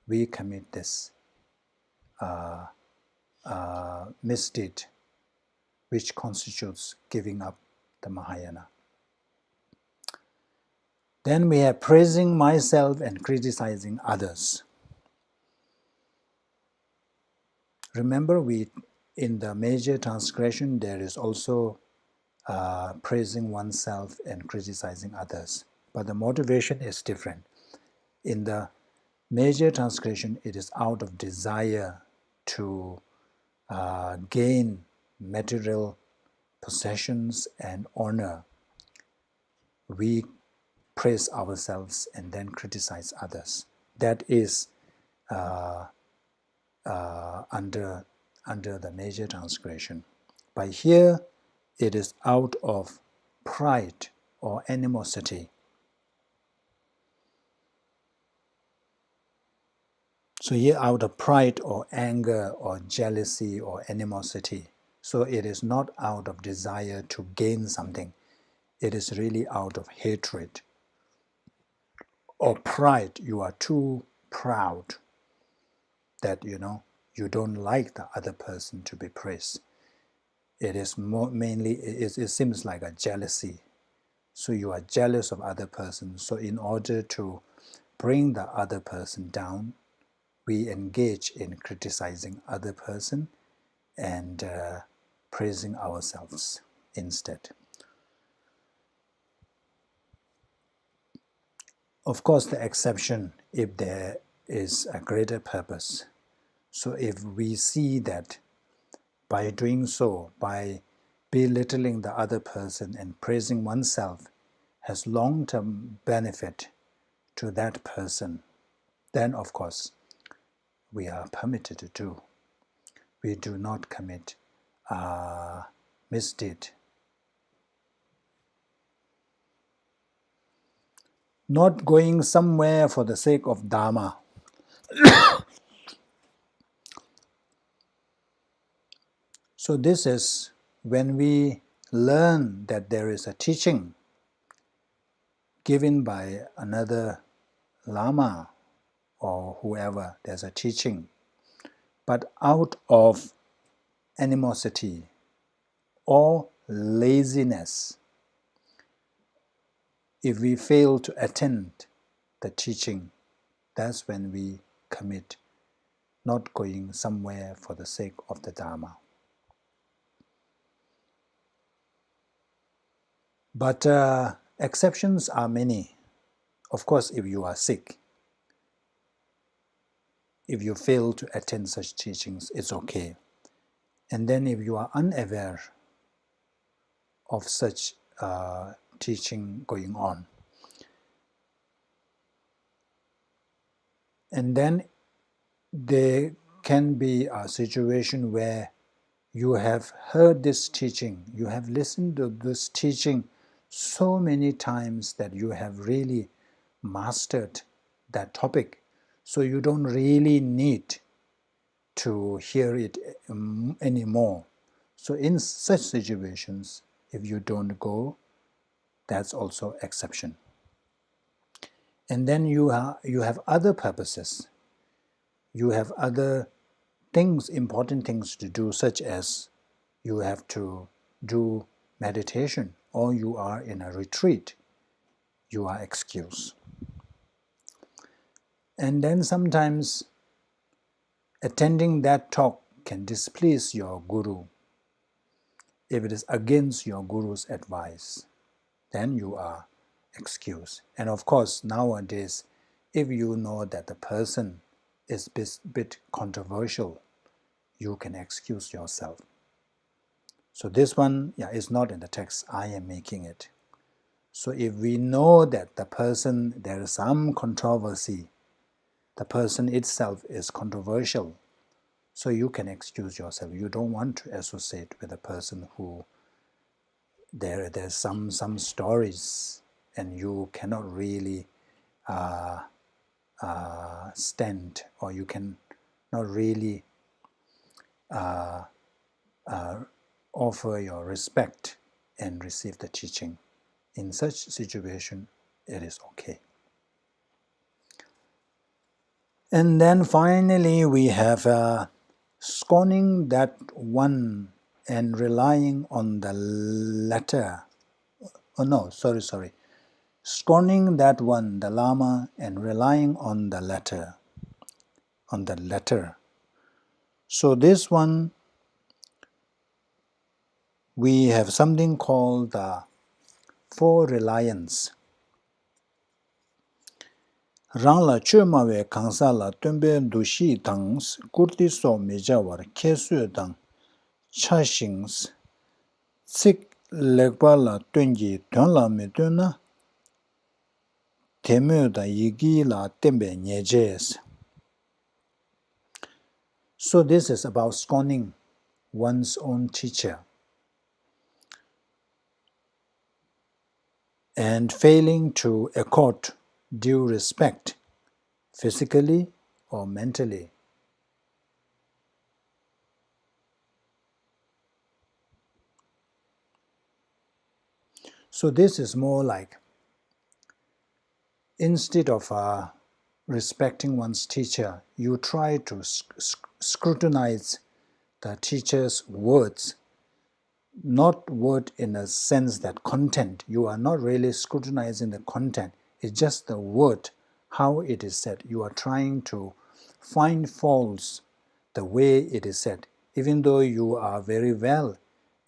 we commit this misdeed, which constitutes giving up the Mahayana. Then we have praising myself and criticizing others. Remember, in the major transgression, there is also praising oneself and criticizing others. But the motivation is different. In the major transgression, it is out of desire to gain material possessions and honor. We praise ourselves and then criticize others. That is under the major transgression. But here, it is out of pride or animosity. So here, out of pride or anger or jealousy or animosity. So it is not out of desire to gain something. It is really out of hatred or pride. You are too proud that you don't like the other person to be praised. It is mainly, it seems like a jealousy. So you are jealous of other person. So in order to bring the other person down, we engage in criticizing other person and praising ourselves instead. Of course, the exception if there is a greater purpose. So if we see that by doing so, by belittling the other person and praising oneself has long-term benefit to that person, then of course we are permitted to do. We do not commit misdeed. Not going somewhere for the sake of Dharma. So this is when we learn that there is a teaching given by another Lama or whoever, there's a teaching, but out of animosity or laziness, if we fail to attend the teaching, that's when we commit not going somewhere for the sake of the Dharma. But exceptions are many. Of course, if you are sick, if you fail to attend such teachings, it's okay. And then if you are unaware of such teaching going on, and then there can be a situation where you have heard this teaching, you have listened to this teaching so many times that you have really mastered that topic, so you don't really need to hear it anymore. So in such situations, if you don't go, that's also exception. And then you have other purposes. You have other things, important things to do, such as you have to do meditation, or you are in a retreat, you are excused. And then sometimes attending that talk can displease your guru. If it is against your guru's advice, then you are excused. And of course, nowadays, if you know that the person is a bit controversial, you can excuse yourself. So this one, is not in the text, I am making it. So if we know that the person, there is some controversy, the person itself is controversial, so you can excuse yourself. You don't want to associate with a person who there's some stories and you cannot really stand, or you can not really offer your respect and receive the teaching. In such situation, it is okay. And then finally, we have scorning that one and relying on the latter. Oh no, sorry. Scorning that one, the Lama, and relying on the latter. So this one, we have something called the four reliance. Rang la chö ma we kangsa la tunpe dushi tangs kurti so meja war kesu dang cha shings tsik lekpa la tunji tuen la me tuen na teme da yigi la tembe nyejes. So this is about scorning one's own teacher and failing to accord due respect physically or mentally. So this is more like, instead of respecting one's teacher, you try to scrutinize the teacher's words, not word in a sense that content. You are not really scrutinizing the content. It's just the word, how it is said. You are trying to find faults the way it is said, even though you are very well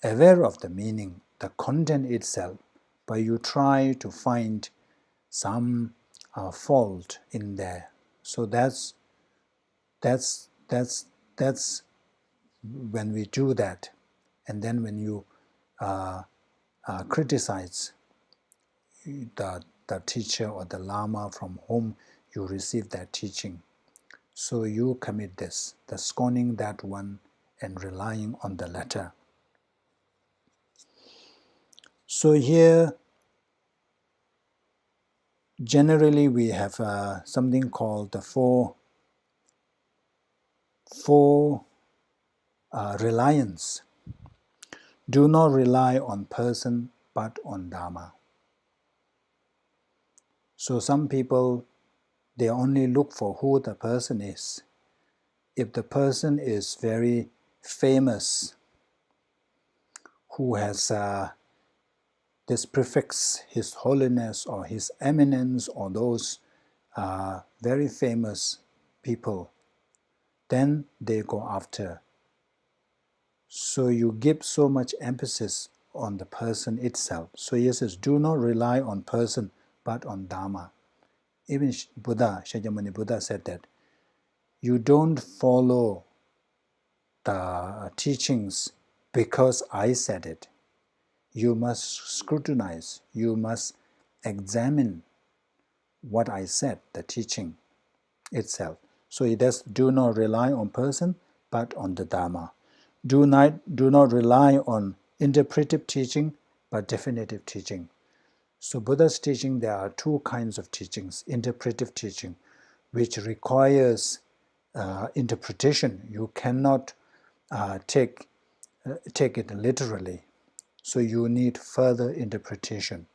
aware of the meaning, the content itself, but you try to find some fault in there. So that's when we do that, and then when you criticize the teacher or the Lama from whom you receive that teaching, so you commit this, the scorning that one and relying on the latter. So here, generally we have something called the four reliance. Do not rely on person but on Dharma. So some people, they only look for who the person is. If the person is very famous, who has this prefix, His Holiness or His Eminence, or those very famous people, then they go after. So you give so much emphasis on the person itself. So he says, do not rely on person, but on Dharma. Even Buddha, Shakyamuni Buddha said that you don't follow the teachings because I said it. You must scrutinize, you must examine what I said, the teaching itself. So it does do not rely on person, but on the Dharma. Do not rely on interpretive teaching, but definitive teaching. So Buddha's teaching, there are two kinds of teachings. Interpretive teaching, which requires interpretation. You cannot take it literally. So you need further interpretation.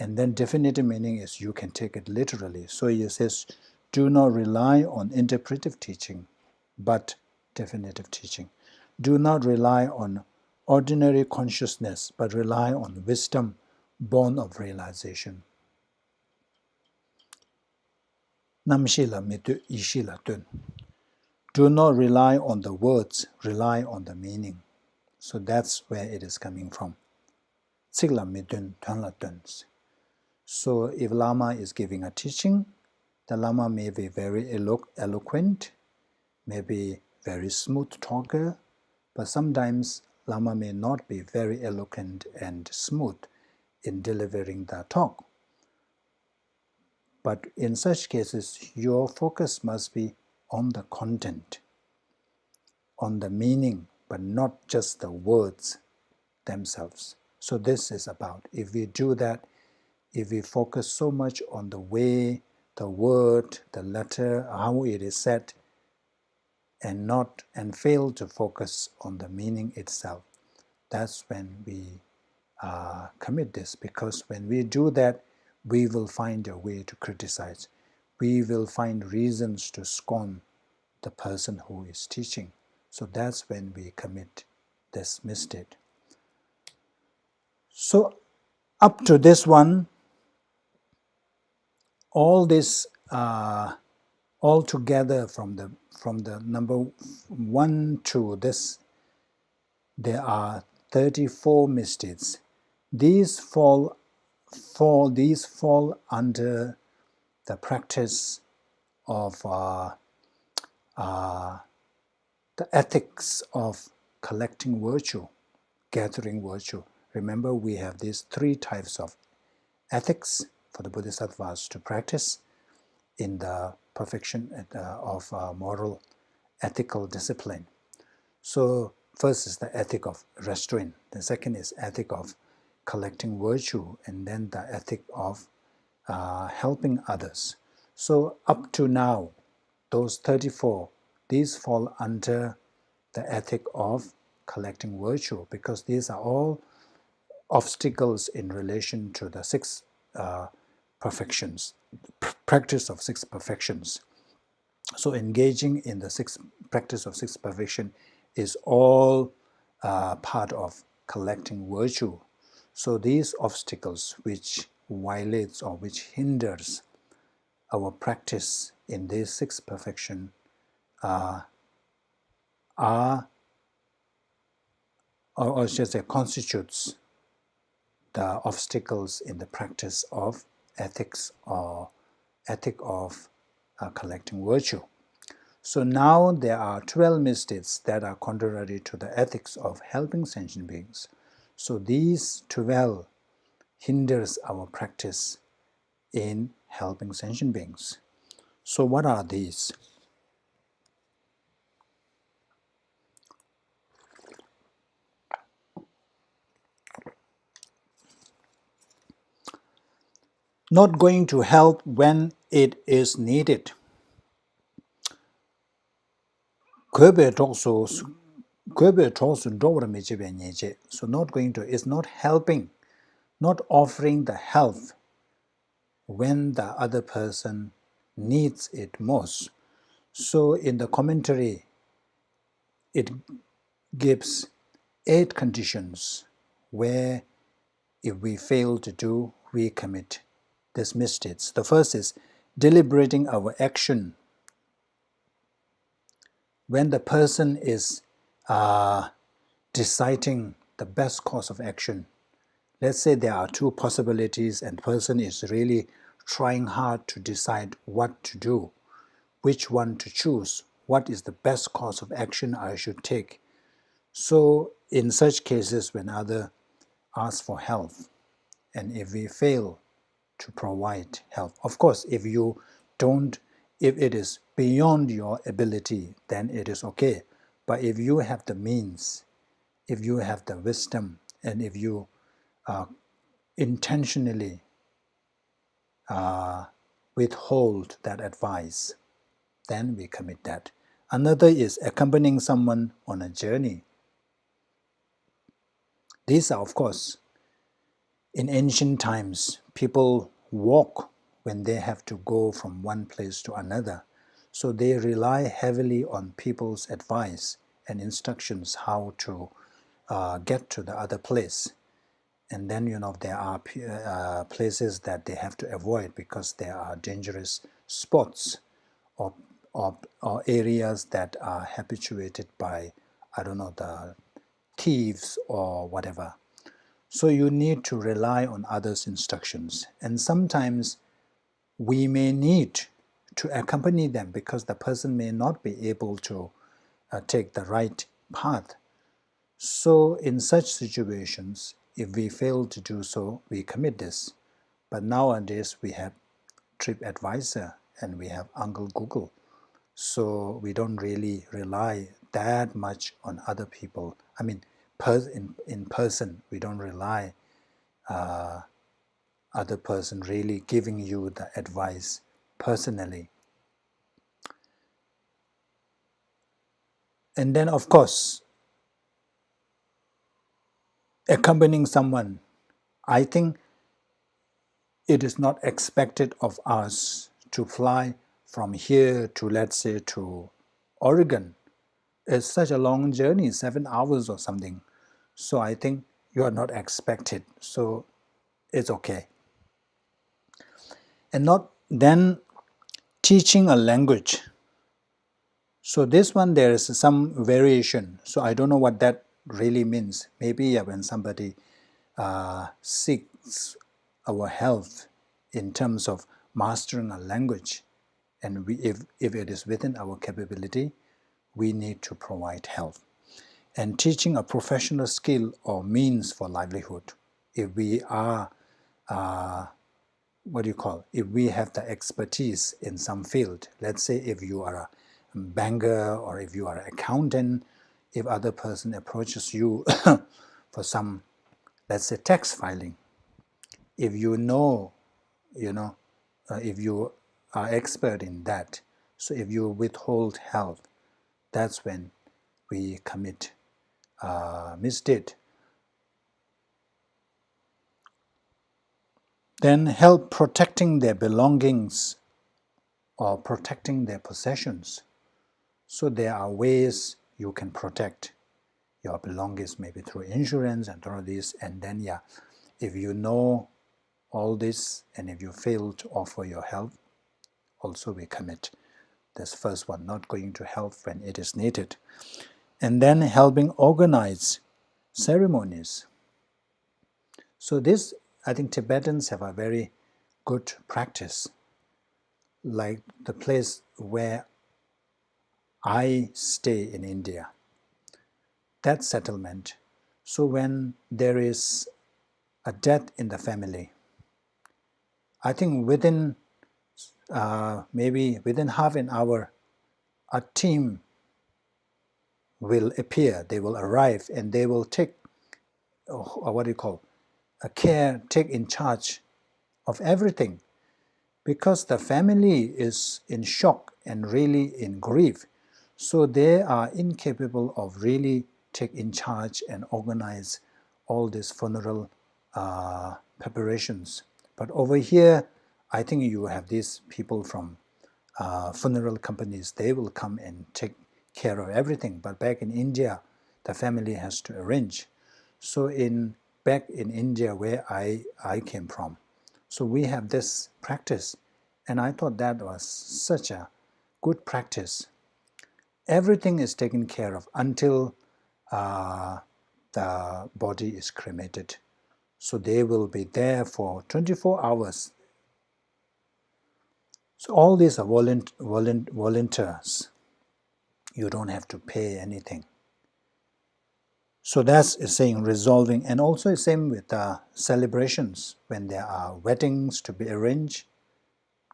And then definitive meaning is you can take it literally. So he says, do not rely on interpretive teaching, but definitive teaching. Do not rely on ordinary consciousness, but rely on wisdom born of realization. Namshila mitu ishila tun. Do not rely on the words, rely on the meaning. So that's where it is coming from. Tsigla mitun tunla tuns. So if Lama is giving a teaching, the Lama may be very eloquent, may be very smooth talker, but sometimes Lama may not be very eloquent and smooth in delivering the talk. But in such cases, your focus must be on the content, on the meaning, but not just the words themselves. So this is about, if we do that, if we focus so much on the way, the word, the letter, how it is said, and fail to focus on the meaning itself, that's when we commit this. Because when we do that, we will find a way to criticize. We will find reasons to scorn the person who is teaching. So that's when we commit this misdeed. So up to this one, all this all together from the number 1 to this, there are 34 misdeeds. These fall under the practice of the ethics of collecting virtue, gathering virtue. Remember, we have these 3 types of ethics for the Bodhisattva Vows to practice in the perfection of moral ethical discipline. So first is the ethic of restraint, the second is ethic of collecting virtue, and then the ethic of helping others. So up to now, those 34, these fall under the ethic of collecting virtue, because these are all obstacles in relation to the 6 perfections, practice of 6 perfections. So engaging in the practice of 6 perfection is all part of collecting virtue. So these obstacles which violates or which hinders our practice in these 6 perfection are, or should say, constitutes the obstacles in the practice of ethics or ethic of collecting virtue. So now there are 12 misdeeds that are contrary to the ethics of helping sentient beings. So these 12 hinders our practice in helping sentient beings. So what are these? Not going to help when it is needed. So not going to is not helping, not offering the help when the other person needs it most. So in the commentary, it gives 8 conditions where if we fail to do, we commit these misdeeds. The first is deliberating our action. When the person is deciding the best course of action, let's say there are 2 possibilities and the person is really trying hard to decide what to do, which one to choose, what is the best course of action I should take. So in such cases, when others ask for help, and if we fail to provide help, of course, if it is beyond your ability, then it is okay. But if you have the means, if you have the wisdom, and if you intentionally withhold that advice, then we commit that. Another is accompanying someone on a journey. These are, of course, in ancient times, people walk when they have to go from one place to another. So they rely heavily on people's advice and instructions how to get to the other place. And then, there are places that they have to avoid because there are dangerous spots or, or areas that are habituated by, the thieves or whatever. So you need to rely on others' instructions. And sometimes we may need to accompany them because the person may not be able to take the right path. So in such situations, if we fail to do so, we commit this. But nowadays we have TripAdvisor and we have Uncle Google. So we don't really rely that much on other people. I mean, in person, we don't rely other person really giving you the advice personally. And then, of course, accompanying someone, I think it is not expected of us to fly from here to, let's say, to Oregon. It's such a long journey, 7 hours or something. So I think you are not expected. So it's okay. And not then teaching a language. So this one, there is some variation. So I don't know what that really means. Maybe when somebody seeks our help in terms of mastering a language, and if it is within our capability, we need to provide help. And teaching a professional skill or means for livelihood, if we are, if we have the expertise in some field, let's say if you are a banker or if you are an accountant, if other person approaches you for some, let's say, tax filing, if you know, if you are expert in that, so if you withhold help, that's when we commit misdeed. Then help protecting their belongings or protecting their possessions. So there are ways you can protect your belongings, maybe through insurance and all this. And then, if you know all this and if you fail to offer your help, also we commit this first one, not going to help when it is needed. And then helping organize ceremonies. So this, I think Tibetans have a very good practice. like the place where I stay in India, that settlement. So when there is a death in the family, I think within maybe within half an hour, a team will appear, they will arrive, and they will take, what do you call, a care, take in charge of everything, because the family is in shock and really in grief. So they are incapable of really take in charge and organize all these funeral preparations. But over here, I think you have these people from funeral companies. They will come and take care of everything. But back in India, the family has to arrange. So back in India, where I came from, so we have this practice, and I thought that was such a good practice. Everything is taken care of until the body is cremated. So they will be there for 24 hours. So all these are volunteers. You don't have to pay anything. So that's saying resolving, and also the same with celebrations. When there are weddings to be arranged,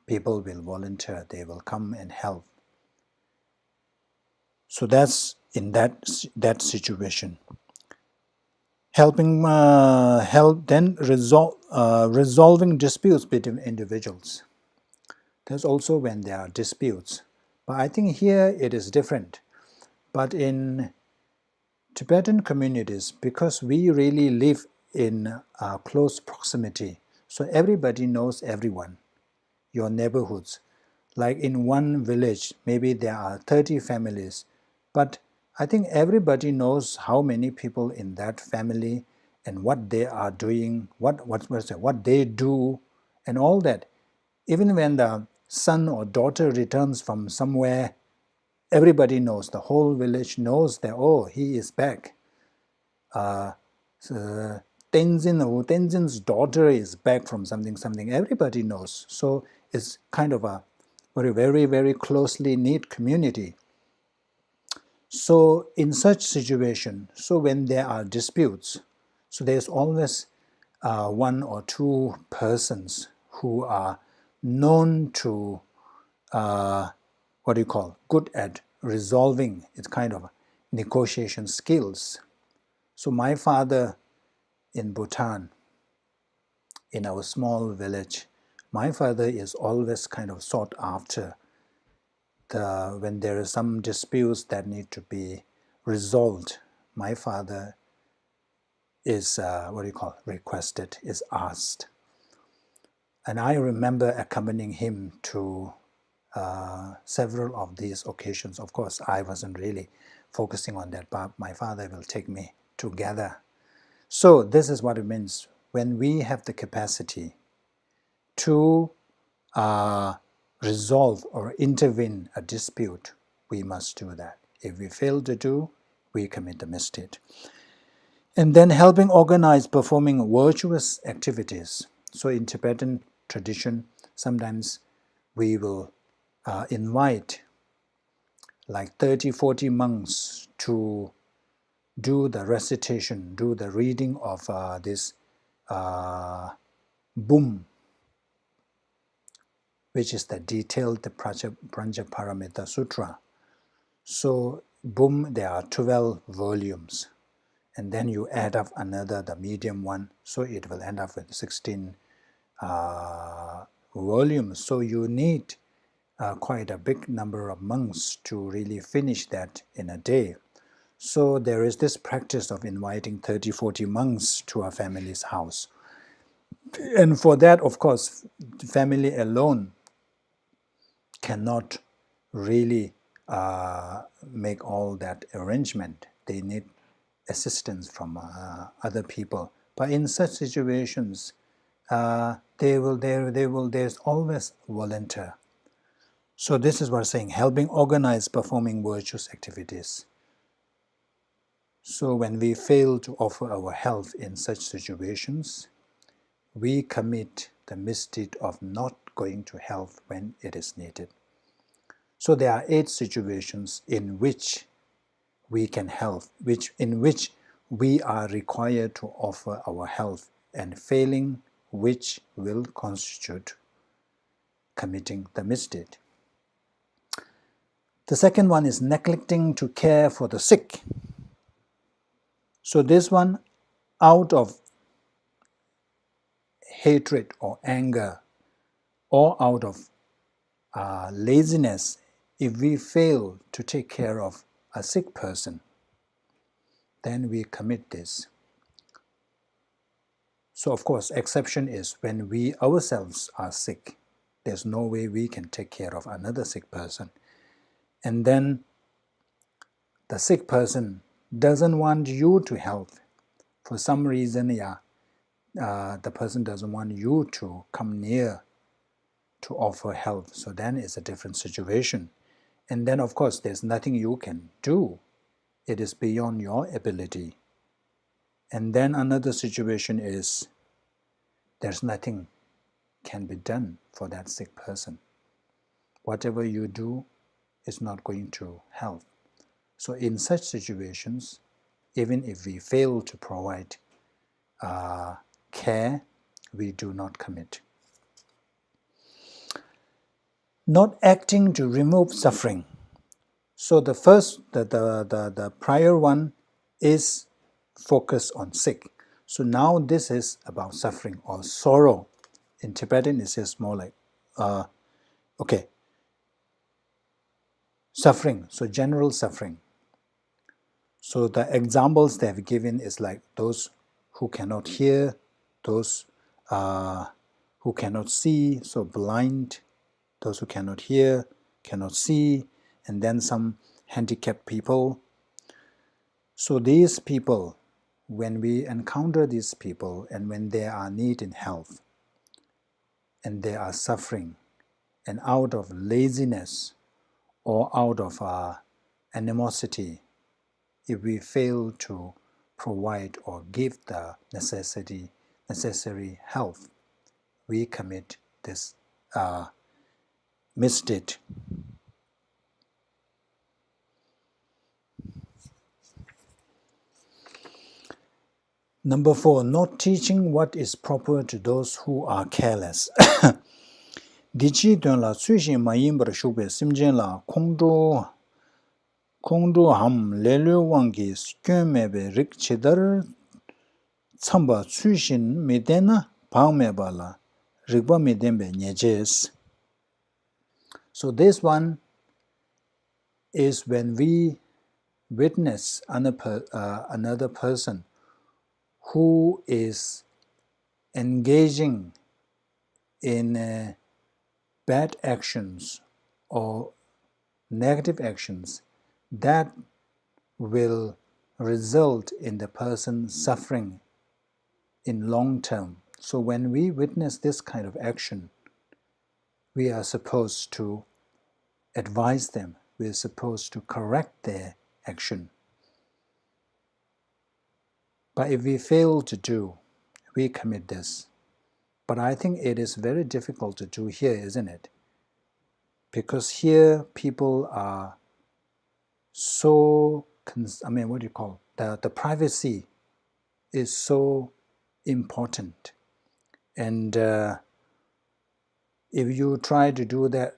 people will volunteer, they will come and help. So that's in that situation. Helping then resolving disputes between individuals. There's also when there are disputes. But I think here it is different. But in Tibetan communities, because we really live in close proximity, so everybody knows everyone, your neighborhoods. Like in one village, maybe there are 30 families, but I think everybody knows how many people in that family and what they are doing, what they do, and all that. Even when the son or daughter returns from somewhere, everybody knows, the whole village knows that, oh, he is back. Tenzin's daughter is back from something, everybody knows. So it's kind of a very, very closely knit community. So in such situation, so when there are disputes, so there's always one or two persons who are known to, good at resolving. It's kind of negotiation skills. So my father in Bhutan, in our small village, my father is always kind of sought after when there are some disputes that need to be resolved. My father is, requested, is asked. And I remember accompanying him to several of these occasions. Of course, I wasn't really focusing on that, but my father will take me together. So this is what it means when we have the capacity to resolve or intervene a dispute, we must do that. If we fail to do, we commit the misdeed. And then helping organize performing virtuous activities. So in Tibetan tradition, sometimes we will invite like 30, 40 monks to do the recitation, do the reading of this Bum, which is the detailed Pranjaparamita Sutra. So Bum, there are 12 volumes, and then you add up another, the medium one, so it will end up with 16 volumes. So you need quite a big number of monks to really finish that in a day. So there is this practice of inviting 30, 40 monks to a family's house. And for that, of course, the family alone cannot really make all that arrangement. They need assistance from other people. But in such situations, there's always volunteer. So this is what I'm saying, helping organize performing virtuous activities. So when we fail to offer our help in such situations, we commit the misdeed of not going to help when it is needed. So there are 8 situations in which we can help, in which we are required to offer our help, and failing which will constitute committing the misdeed. The second one is neglecting to care for the sick. So this one, out of hatred or anger, or out of laziness, if we fail to take care of a sick person, then we commit this. So of course, exception is when we ourselves are sick. There's no way we can take care of another sick person. And then the sick person doesn't want you to help. For some reason, the person doesn't want you to come near to offer help. So then it's a different situation. And then of course, there's nothing you can do. It is beyond your ability. And then another situation is there's nothing can be done for that sick person. Whatever you do is not going to help. So in such situations, even if we fail to provide care, we do not commit. Not acting to remove suffering. So the first, the prior one is focus on sick. So now this is about suffering or sorrow. In Tibetan, it says more like, suffering, so general suffering. So the examples they have given is like those who cannot hear, those who cannot see, so blind, those who cannot hear, cannot see, and then some handicapped people. So these people, when we encounter these people and when they are needing help and they are suffering, and out of laziness or out of animosity, if we fail to provide or give the necessary help, we commit this misdeed. Number 4, not teaching what is proper to those who are careless. Dichi dun la suishin ma yinbar shukbe simjen la kongzhu ham lelu wangi skyon mebe rik chidar tsamba suishin midena pang meba la rikba midenbe nyejes. So this one is when we witness another person who is engaging in bad actions or negative actions that will result in the person suffering in long term. So when we witness this kind of action, we are supposed to advise them, we are supposed to correct their action. But if we fail to do, we commit this. But I think it is very difficult to do here, isn't it? Because here people are so, the privacy is so important. And if you try to do that,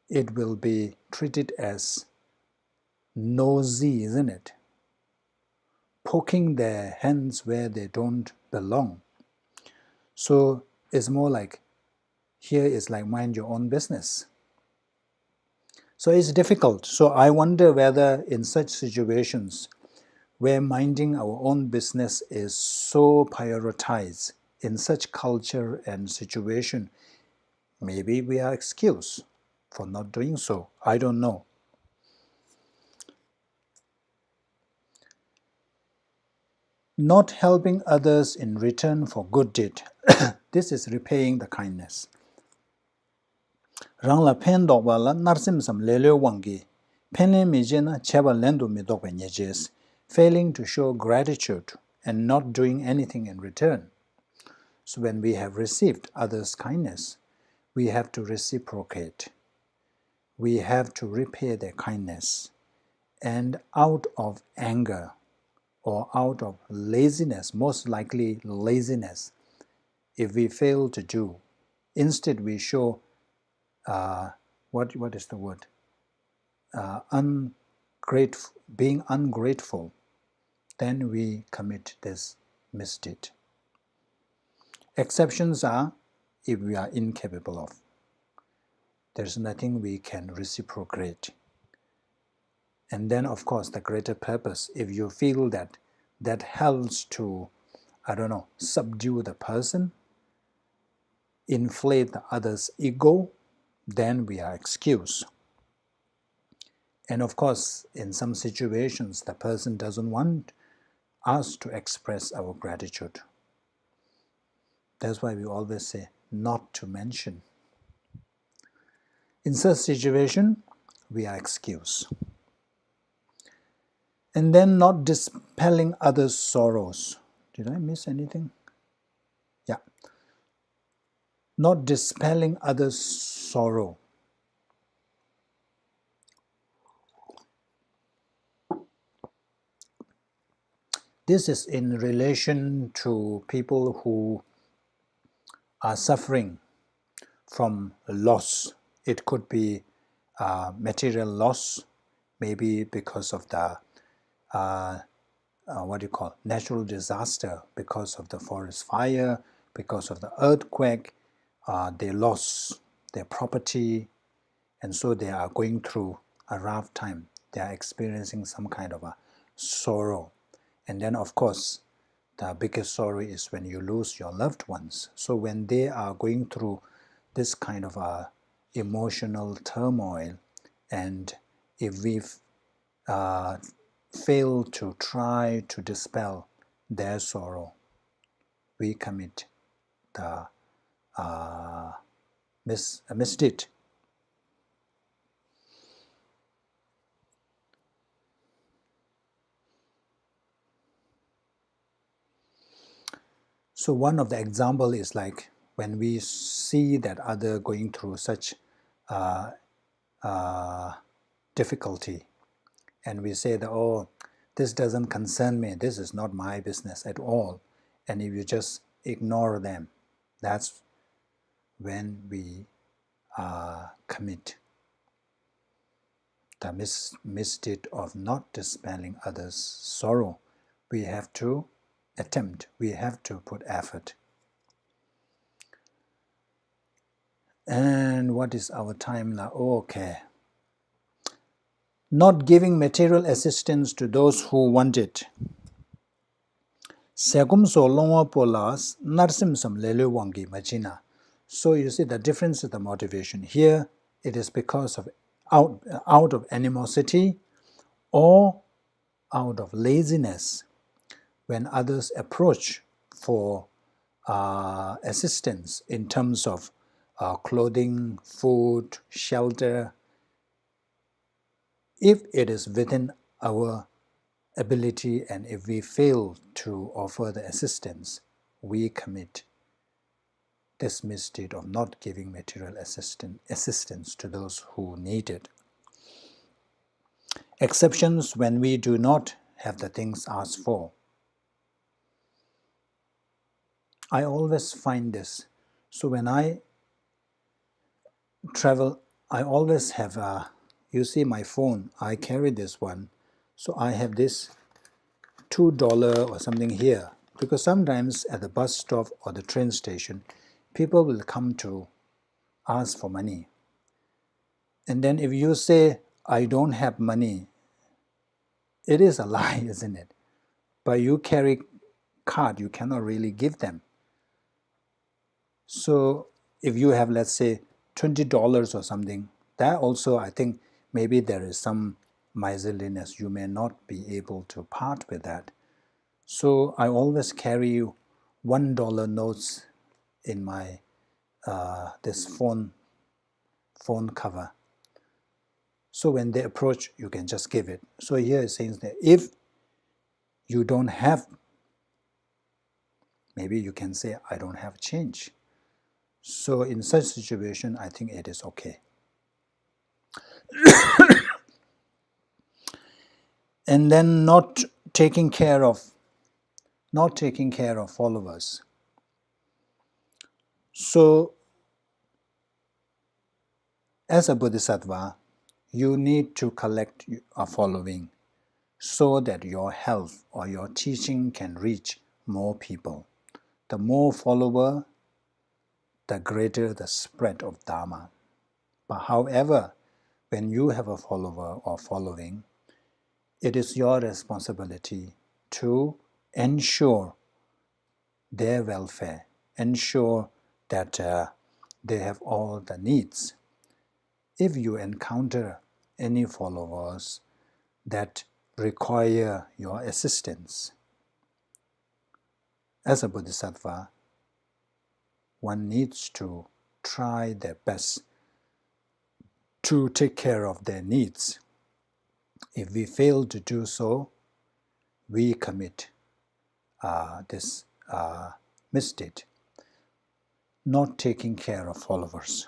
it will be treated as nosy, isn't it? Poking their hands where they don't belong. So it's more like, here is like mind your own business. So it's difficult. So I wonder whether in such situations where minding our own business is so prioritized, in such culture and situation, maybe we are excused for not doing so. I don't know. Not helping others in return for good deed. This is repaying the kindness. Rang la pen dokwa la narsim sam lele wangi, penle mije na cheba lendo mi dokwa nyejes, failing to show gratitude and not doing anything in return. So when we have received others' kindness, we have to reciprocate. We have to repay their kindness. And out of anger or out of laziness, most likely laziness, if we fail to do, instead we show, what is the word? Ungrateful, being ungrateful, then we commit this misdeed. Exceptions are if we are incapable of. There's nothing we can reciprocate. And then, of course, the greater purpose, if you feel that that helps to, subdue the person, inflate the other's ego, then we are excused. And of course, in some situations, the person doesn't want us to express our gratitude. That's why we always say not to mention. In such situation, we are excused. And then not dispelling others' sorrows. Did I miss anything? Yeah. Not dispelling others' sorrow. This is in relation to people who are suffering from loss. It could be material loss, maybe because of the natural disaster, because of the forest fire, because of the earthquake. They lost their property, and so they are going through a rough time. They are experiencing some kind of a sorrow. And then, of course, the biggest sorrow is when you lose your loved ones. So when they are going through this kind of a emotional turmoil, and if we fail to try to dispel their sorrow, we commit the misdeed. So one of the example is like when we see that other going through such difficulty, and we say that, oh, this doesn't concern me, this is not my business at all, and if you just ignore them, that's when we commit the misdeed of not dispelling others' sorrow. We have to attempt, we have to put effort. And what is our time now? Okay. Not giving material assistance to those who want it. Segum so longwa polas narsim sam lele wangi machina. So you see the difference of the motivation. Here it is because of out of animosity or out of laziness. When others approach for assistance in terms of clothing, food, shelter, if it is within our ability and if we fail to offer the assistance, we commit this misdeed of not giving material assistance to those who need it. Exceptions when we do not have the things asked for. I always find this. So when I travel, I always have you see my phone, I carry this one. So I have this $2 or something here, because sometimes at the bus stop or the train station, people will come to ask for money. And then if you say, I don't have money, it is a lie, isn't it? But you carry card, you cannot really give them. So if you have, let's say, $20 or something, that also, I think, maybe there is some miserliness. You may not be able to part with that. So I always carry $1 notes in my this phone cover. So when they approach, you can just give it. So here it says that if you don't have maybe you can say, I don't have change. So in such situation, I think it is okay. And then not taking care of followers. So as a bodhisattva, you need to collect a following so that your health or your teaching can reach more people. The more follower, the greater the spread of Dharma. But however, when you have a follower or following, it is your responsibility to ensure their welfare, ensure that they have all the needs. If you encounter any followers that require your assistance, as a bodhisattva, one needs to try their best to take care of their needs. If we fail to do so, we commit this misdeed, not taking care of followers.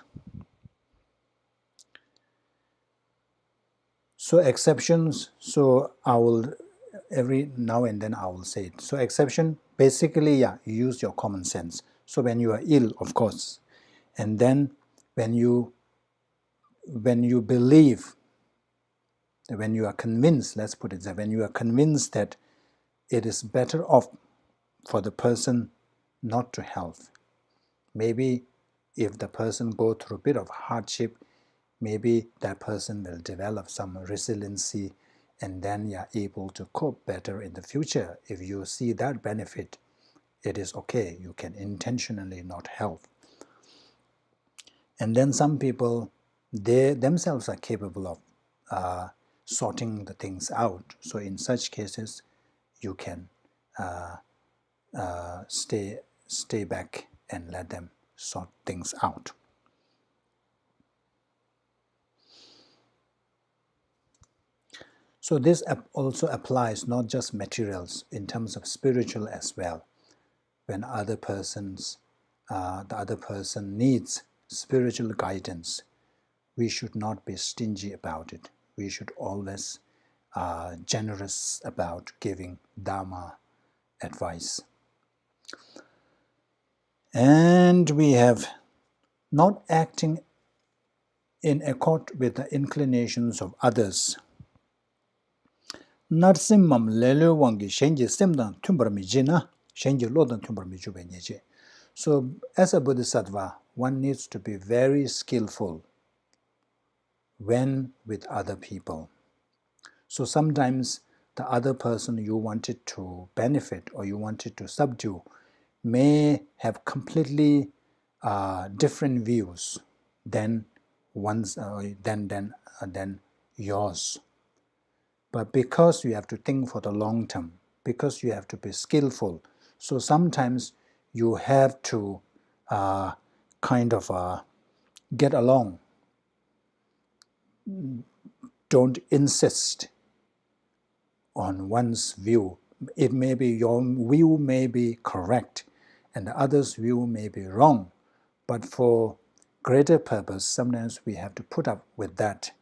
So exceptions, so I will, every now and then I will say it. So exception, basically, yeah, you use your common sense. So when you are ill, of course, and then when you believe, when you are convinced, let's put it that, when you are convinced that it is better off for the person not to help, maybe if the person go through a bit of hardship, maybe that person will develop some resiliency and then you are able to cope better in the future. If you see that benefit, it is okay. You can intentionally not help. And then some people, they themselves are capable of sorting the things out. So in such cases, you can stay back and let them sort things out. So this also applies not just materials, in terms of spiritual as well. When the other person needs spiritual guidance, we should not be stingy about it. We should always generous about giving Dharma advice. And we have not acting in accord with the inclinations of others. Narsimam lele wangi shenji semdan tumbarami jina, shenji lodan tumbarami jubenyeje. So as a bodhisattva, one needs to be very skillful when with other people. So sometimes the other person you wanted to benefit or you wanted to subdue may have completely different views than yours. But because you have to think for the long term, because you have to be skillful, so sometimes you have to get along. Don't insist on one's view. It may be your view may be correct and the other's view may be wrong, but for greater purpose, sometimes we have to put up with that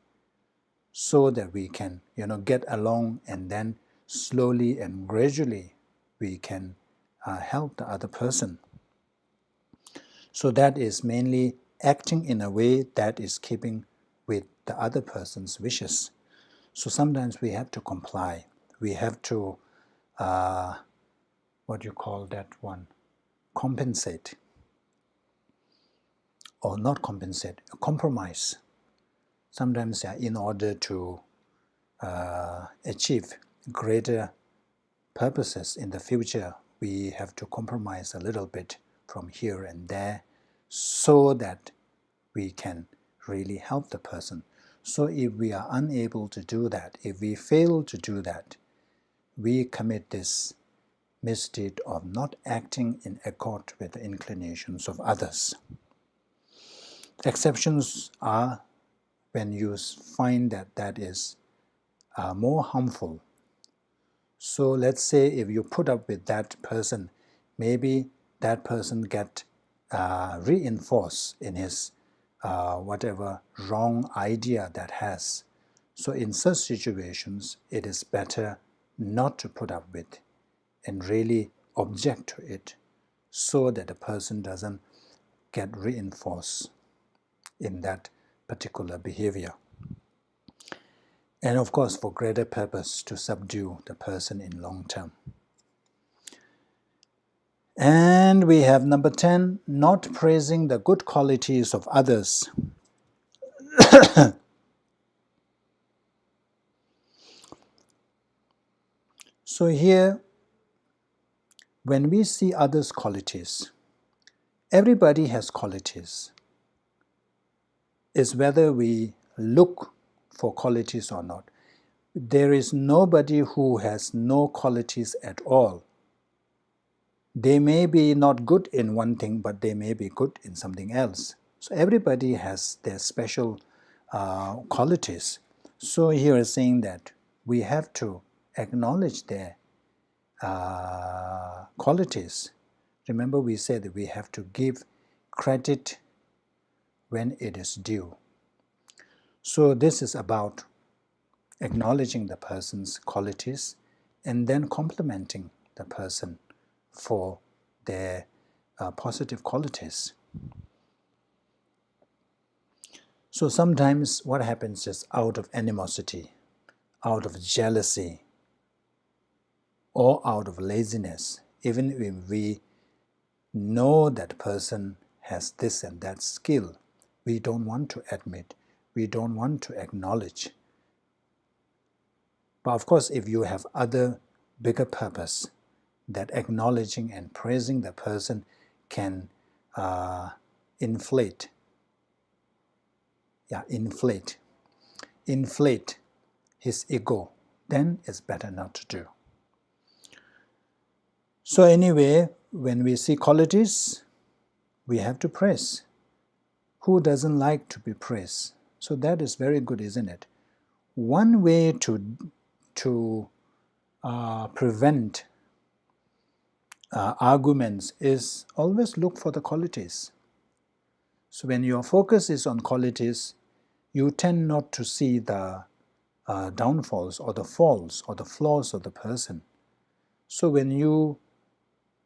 so that we can, get along, and then slowly and gradually we can help the other person. So that is mainly acting in a way that is keeping with the other person's wishes. So sometimes we have to comply. We have to, compensate. Or not compensate, compromise. Sometimes in order to achieve greater purposes in the future, we have to compromise a little bit from here and there so that we can really help the person. So if we are unable to do that, if we fail to do that, we commit this misdeed of not acting in accord with the inclinations of others. Exceptions are when you find that is more harmful. So let's say if you put up with that person, maybe that person get reinforced in his whatever wrong idea that has. So in such situations, it is better not to put up with and really object to it, so that the person doesn't get reinforced in that particular behavior. And of course, for greater purpose, to subdue the person in long term. And we have number 10, not praising the good qualities of others. So here, when we see others' qualities, everybody has qualities. It's whether we look for qualities or not. There is nobody who has no qualities at all. They may be not good in one thing, but they may be good in something else. So everybody has their special qualities. So here is saying that we have to acknowledge their qualities. Remember, we said that we have to give credit when it is due. So this is about acknowledging the person's qualities and then complimenting the person for their positive qualities. So sometimes what happens is out of animosity, out of jealousy, or out of laziness, even if we know that person has this and that skill, we don't want to admit, we don't want to acknowledge. But of course, if you have other bigger purpose, that acknowledging and praising the person can inflate his ego, then it's better not to do. So anyway, when we see qualities, we have to praise. Who doesn't like to be praised? So that is very good, isn't it? One way to prevent arguments is always look for the qualities. So when your focus is on qualities, you tend not to see the downfalls or the faults or the flaws of the person. So when you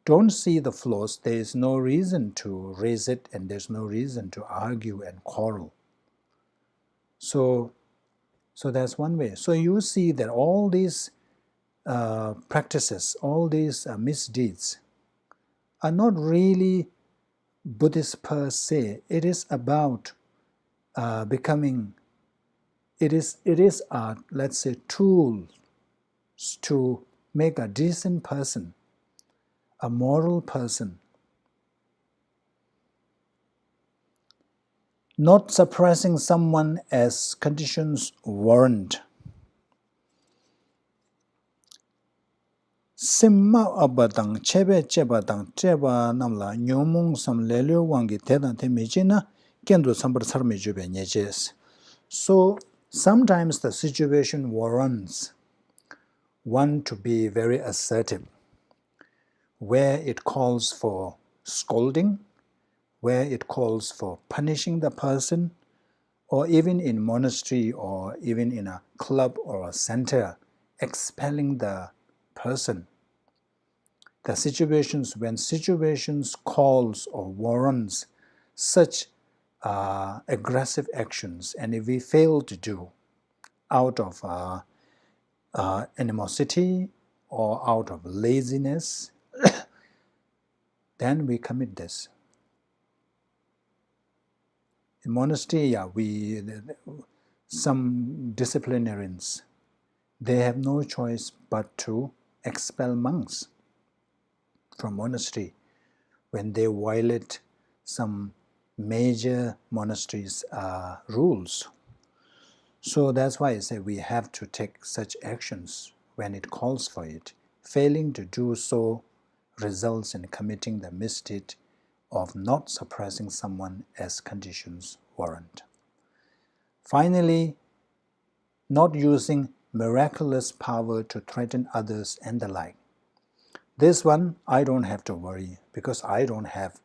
don't see the flaws, there is no reason to raise it, and there's no reason to argue and quarrel. So that's one way. So you see that all these practices, all these misdeeds are not really Buddhist per se. It is about becoming, it is let's say, tools to make a decent person, a moral person. Not suppressing someone as conditions warrant. Simma abadang chebe chebadang cheba namla nyomung sam lelyo wangi tedan te mejina kendo sambar sarme jube nyejes. So sometimes the situation warrants one to be very assertive, where it calls for scolding, where it calls for punishing the person, or even in monastery or even in a club or a center, expelling the person. The situations, when situations calls or warrants such aggressive actions, and if we fail to do out of animosity or out of laziness, then we commit this. In monastery, some disciplinarians, they have no choice but to expel monks from monastery when they violate some major monasteries' rules. So that's why I say we have to take such actions when it calls for it. Failing to do so results in committing the misdeed of not suppressing someone as conditions warrant. Finally, not using miraculous power to threaten others and the like. This one, I don't have to worry because I don't have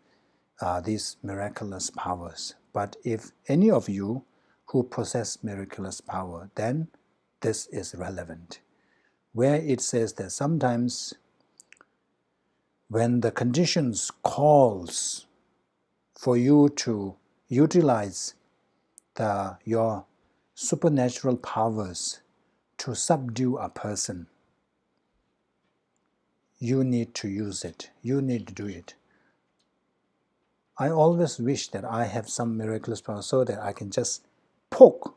these miraculous powers. But if any of you who possess miraculous power, then this is relevant. Where it says that sometimes when the conditions calls for you to utilize your supernatural powers to subdue a person, you need to use it. You need to do it. I always wish that I have some miraculous power so that I can just poke.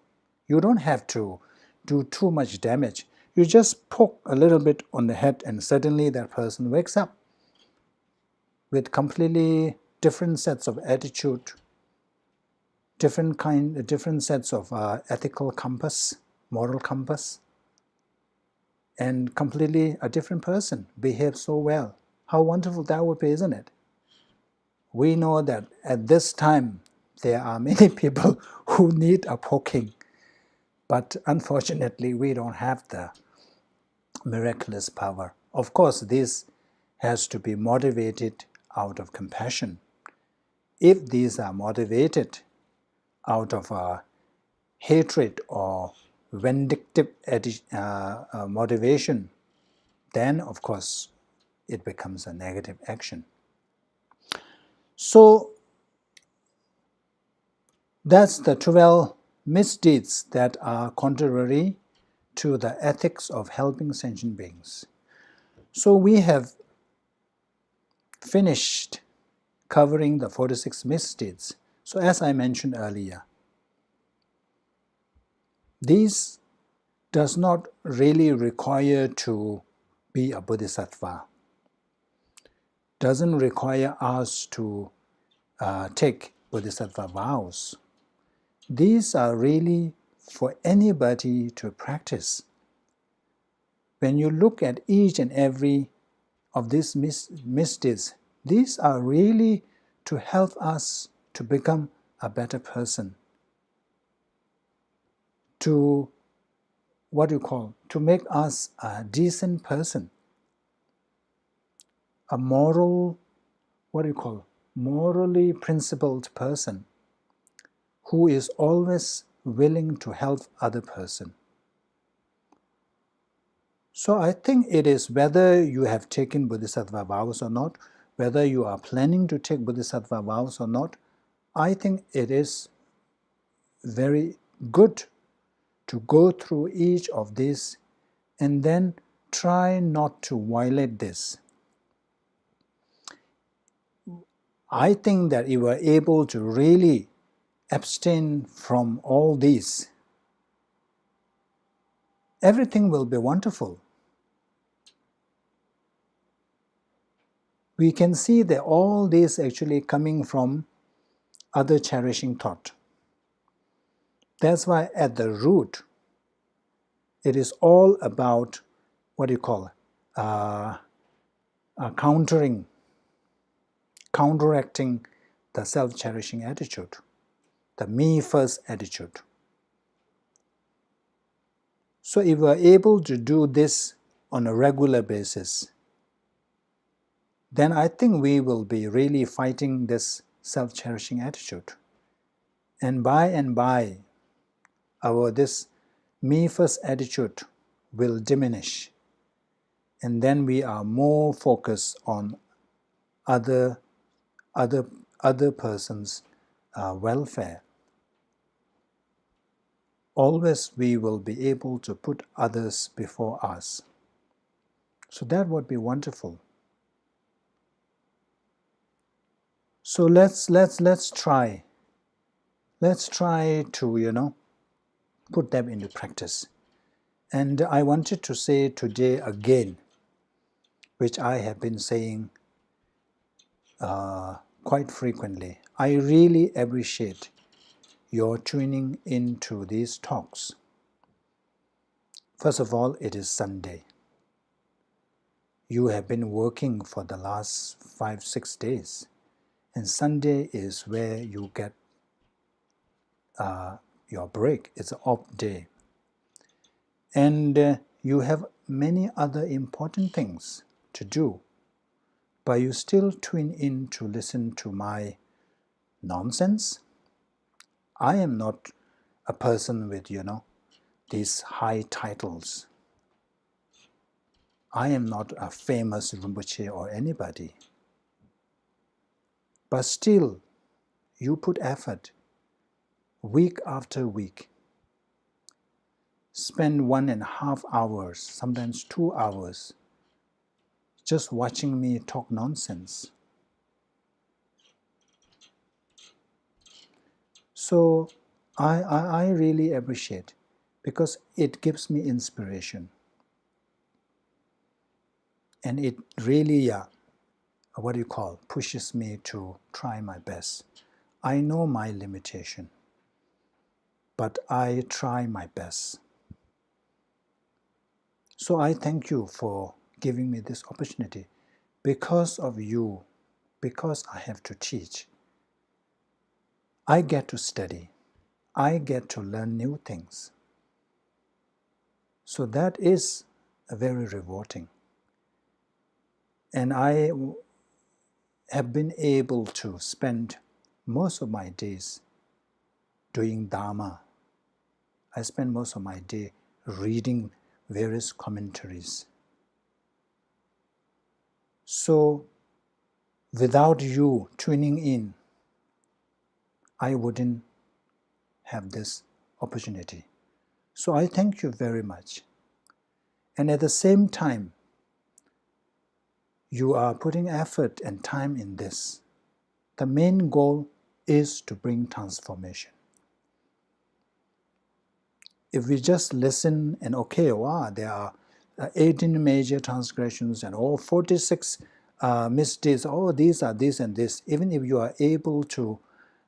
You don't have to do too much damage. You just poke a little bit on the head and suddenly that person wakes up with completely different sets of attitude, different sets of ethical compass, moral compass, and completely a different person, behaves so well. How wonderful that would be, isn't it? We know that at this time there are many people who need a poking, but unfortunately we don't have the miraculous power. Of course, this has to be motivated out of compassion. If these are motivated out of hatred or vindictive motivation, then of course it becomes a negative action. So that's the 12 misdeeds that are contrary to the ethics of helping sentient beings. So we have finished covering the 46 misdeeds. So as I mentioned earlier, these does not really require to be a bodhisattva. Doesn't require us to take bodhisattva vows. These are really for anybody to practice. When you look at each and every of these misdeeds, these are really to help us to become a better person, to to make us a decent person, a morally principled person who is always willing to help other person. So I think it is whether you have taken Bodhisattva vows or not, whether you are planning to take Bodhisattva vows or not, I think it is very good to go through each of these and then try not to violate this. I think that if you are able to really abstain from all these, everything will be wonderful. We can see that all this actually coming from other cherishing thought. That's why at the root, it is all about counteracting the self-cherishing attitude, the me-first attitude. So if we are able to do this on a regular basis, then I think we will be really fighting this self-cherishing attitude. And by, this me-first attitude will diminish. And then we are more focused on other person's welfare. Always we will be able to put others before us. So that would be wonderful. So let's try. Let's try to put them into practice. And I wanted to say today again, which I have been saying quite frequently. I really appreciate your tuning into these talks. First of all, it is Sunday. You have been working for the last 5-6 days, and Sunday is where you get your break. It's an off day. And you have many other important things to do. but you still tune in to listen to my nonsense. I am not a person with, these high titles. I am not a famous Rinpoche or anybody. But still, you put effort, week after week. Spend 1.5 hours, sometimes 2 hours, just watching me talk nonsense. So I really appreciate, because it gives me inspiration. And it really, pushes me to try my best. I know my limitation, but I try my best. So I thank you for giving me this opportunity. Because of you, because I have to teach, I get to study. I get to learn new things. So that is very rewarding. And I have been able to spend most of my days doing Dharma. I spend most of my day reading various commentaries. So without you tuning in, I wouldn't have this opportunity. So I thank you very much. And at the same time, you are putting effort and time in this. The main goal is to bring transformation. If we just listen and there are 18 major transgressions and all 46 misdeeds, these are this and this. Even if you are able to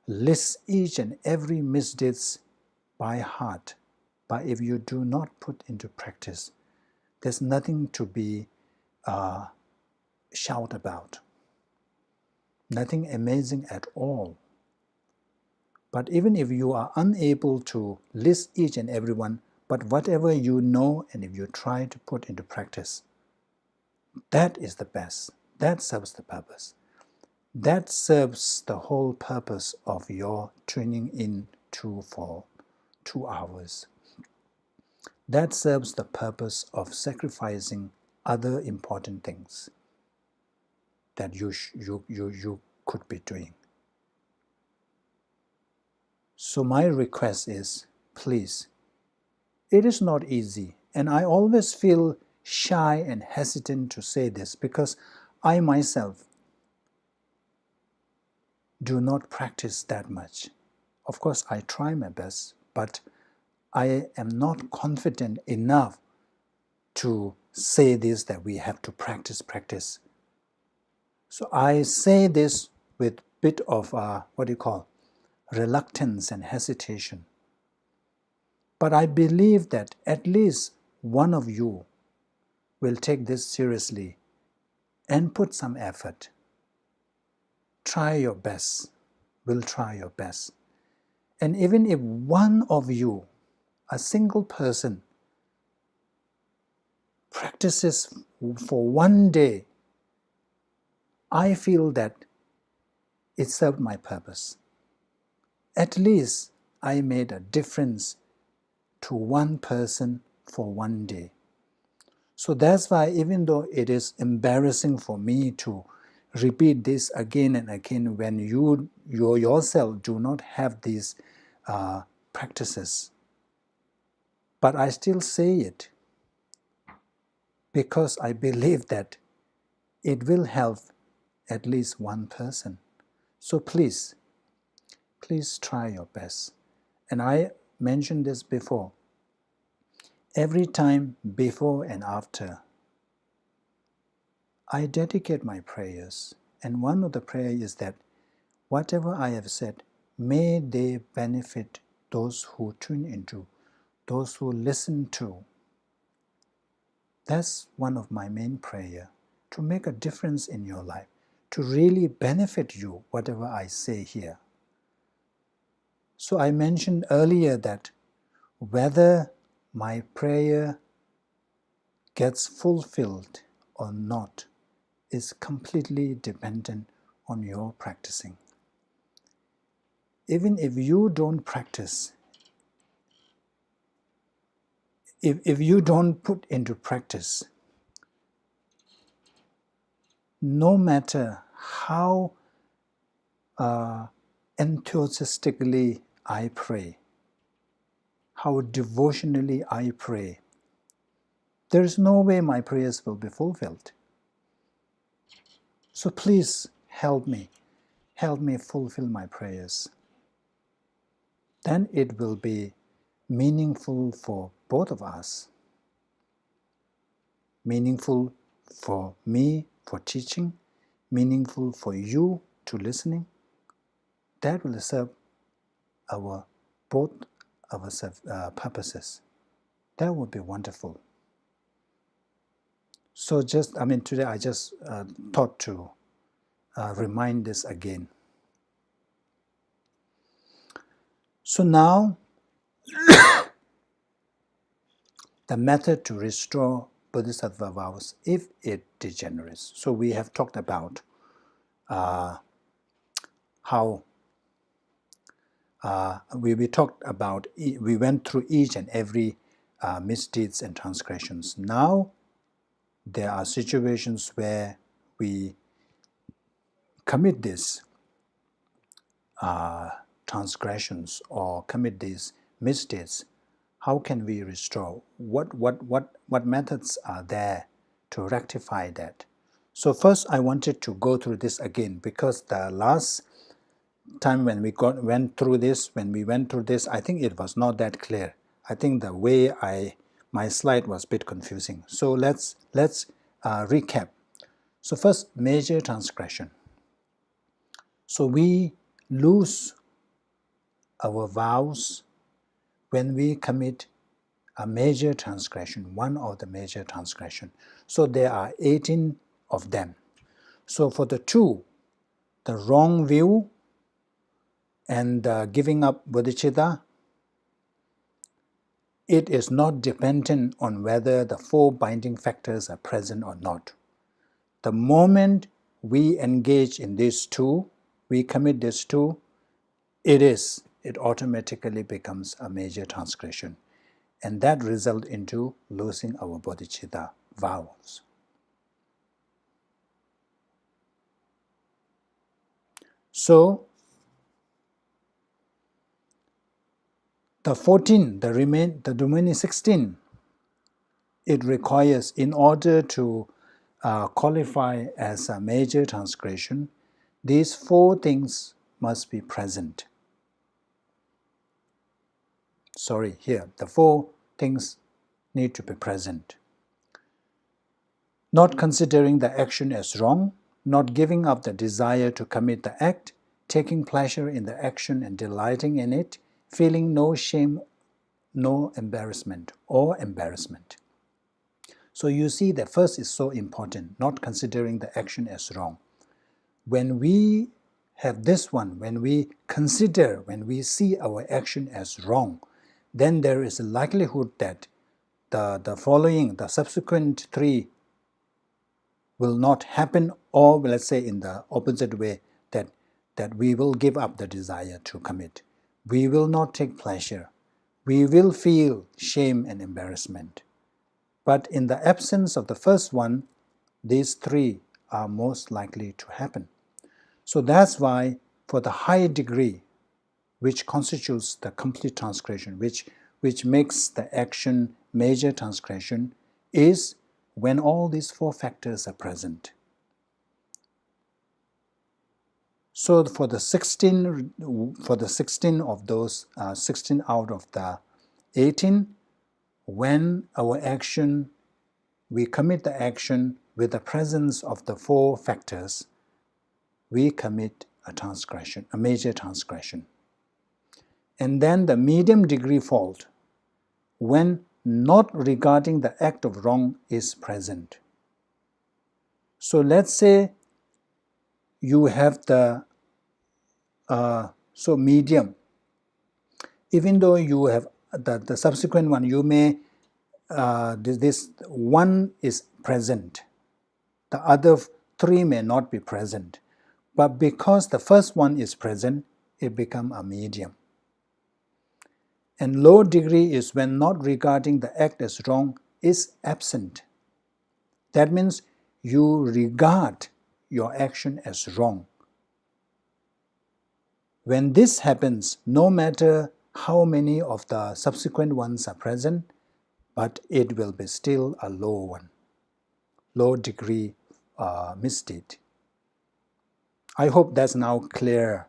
list each and every misdeeds by heart, but if you do not put into practice, there's nothing to be shout about. Nothing amazing at all. But even if you are unable to list each and every one, but whatever you know, and if you try to put into practice, that is the best. That serves the purpose. That serves the whole purpose of your tuning in for 2 hours. That serves the purpose of sacrificing other important things that you could be doing. So my request is, please, it is not easy, and I always feel shy and hesitant to say this because I myself do not practice that much. Of course, I try my best, but I am not confident enough to say this, that we have to practice. So I say this with a bit of reluctance and hesitation. But I believe that at least one of you will take this seriously and put some effort. Try your best. Will try your best. And even if one of you, a single person, practices for one day, I feel that it served my purpose. At least I made a difference to one person for one day. So that's why, even though it is embarrassing for me to repeat this again and again when you yourself do not have these practices, but I still say it because I believe that it will help at least one person. So please try your best. And I mentioned this before. Every time before and after, I dedicate my prayers. And one of the prayers is that whatever I have said, may they benefit those who tune into, those who listen to. That's one of my main prayers, to make a difference in your life, to really benefit you, whatever I say here. So I mentioned earlier that whether my prayer gets fulfilled or not is completely dependent on your practicing. Even if you don't practice, if you don't put into practice, no matter how enthusiastically I pray, how devotionally I pray, there is no way my prayers will be fulfilled. So please help me fulfill my prayers. Then it will be meaningful for both of us. Meaningful for me for teaching, meaningful for you to listening. That will serve both our purposes. That would be wonderful. So today I just thought to remind this again. So now, the method to restore Bodhisattva vows if it degenerates. So we have talked about how we talked about, we went through each and every misdeeds and transgressions. Now there are situations where we commit these transgressions or commit these misdeeds. How can we restore? What methods are there to rectify that? So first I wanted to go through this again, because the last time when we went through this, I think it was not that clear. I think the way my slide was a bit confusing. So let's recap. So first, major transgression. So we lose our vows when we commit a major transgression, one of the major transgression. So there are 18 of them. So for the two, the wrong view and giving up bodhicitta, it is not dependent on whether the four binding factors are present or not. The moment we engage in these two, we commit these two, it automatically becomes a major transgression. And that results into losing our bodhicitta vows. So the remaining 16, it requires, in order to qualify as a major transgression, these four things must be present. The four things need to be present. Not considering the action as wrong, not giving up the desire to commit the act, taking pleasure in the action and delighting in it, feeling no shame, no embarrassment. So you see that first is so important, not considering the action as wrong. When we have this one, when we see our action as wrong, then there is a likelihood that the subsequent three will not happen, or let's say in the opposite way, that we will give up the desire to commit. We will not take pleasure. We will feel shame and embarrassment. But in the absence of the first one, these three are most likely to happen. So that's why for the high degree, which constitutes the complete transgression, which makes the action major transgression, is when all these four factors are present. So for the 16 of those 16 out of the 18, when our action, we commit the action with the presence of the four factors, we commit a transgression, a major transgression. And then the medium degree fault, when not regarding the act of wrong is present. So let's say you have the medium. Even though you have the subsequent one, you may this one is present. The three may not be present. But because the first one is present, it becomes a medium. And low degree is when not regarding the act as wrong is absent. That means you regard your action as wrong. When this happens, no matter how many of the subsequent ones are present, but it will be still a low one, low degree misdeed. I hope that's now clear.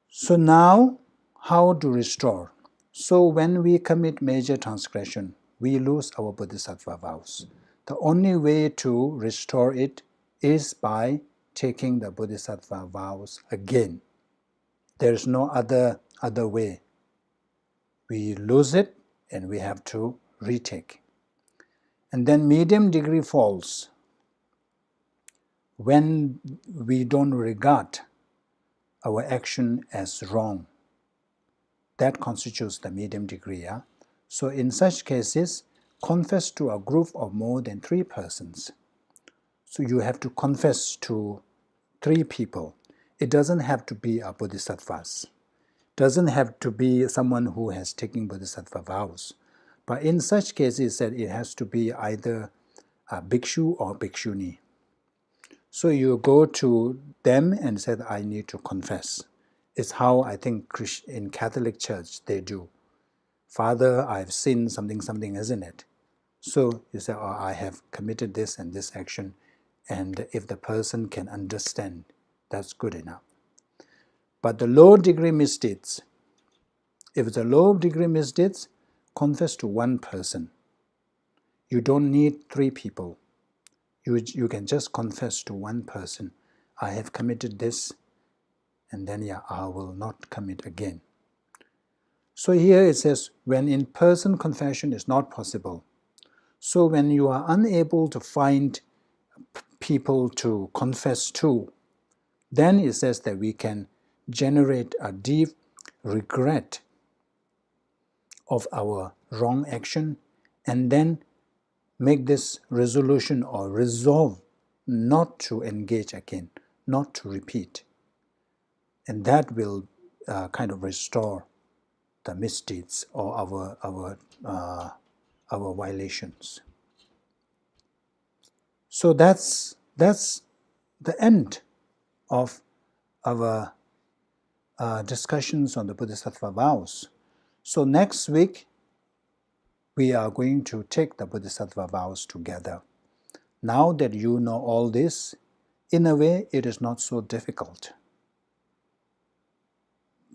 So now, how to restore? So when we commit major transgression, we lose our Bodhisattva vows. The only way to restore it is by taking the Bodhisattva vows again. There is no other way. We lose it and we have to retake. And then medium degree falls when we don't regard our action as wrong. That constitutes the medium degree. Yeah? So in such cases, confess to a group of more than 3 persons. So you have to confess to 3 people. It doesn't have to be a bodhisattvas. Doesn't have to be someone who has taken bodhisattva vows. But in such cases, that it has to be either a bhikshu or bhikshuni. So you go to them and say, I need to confess. It's how I think in Catholic Church they do. Father, I've sinned something, isn't it? So you say, oh, I have committed this and this action, and if the person can understand, that's good enough. But the low degree misdeeds, if it's a low degree misdeeds, confess to 1 person. You don't need 3 people. You can just confess to 1 person. I have committed this, and then I will not commit again. So here it says, when in-person confession is not possible, so when you are unable to find people to confess to, then it says that we can generate a deep regret of our wrong action and then make this resolution or resolve not to engage again, not to repeat. And that will kind of restore the misdeeds or our violations. So that's the end of our discussions on the Bodhisattva vows. So next week, we are going to take the Bodhisattva vows together. Now that you know all this, in a way, it is not so difficult.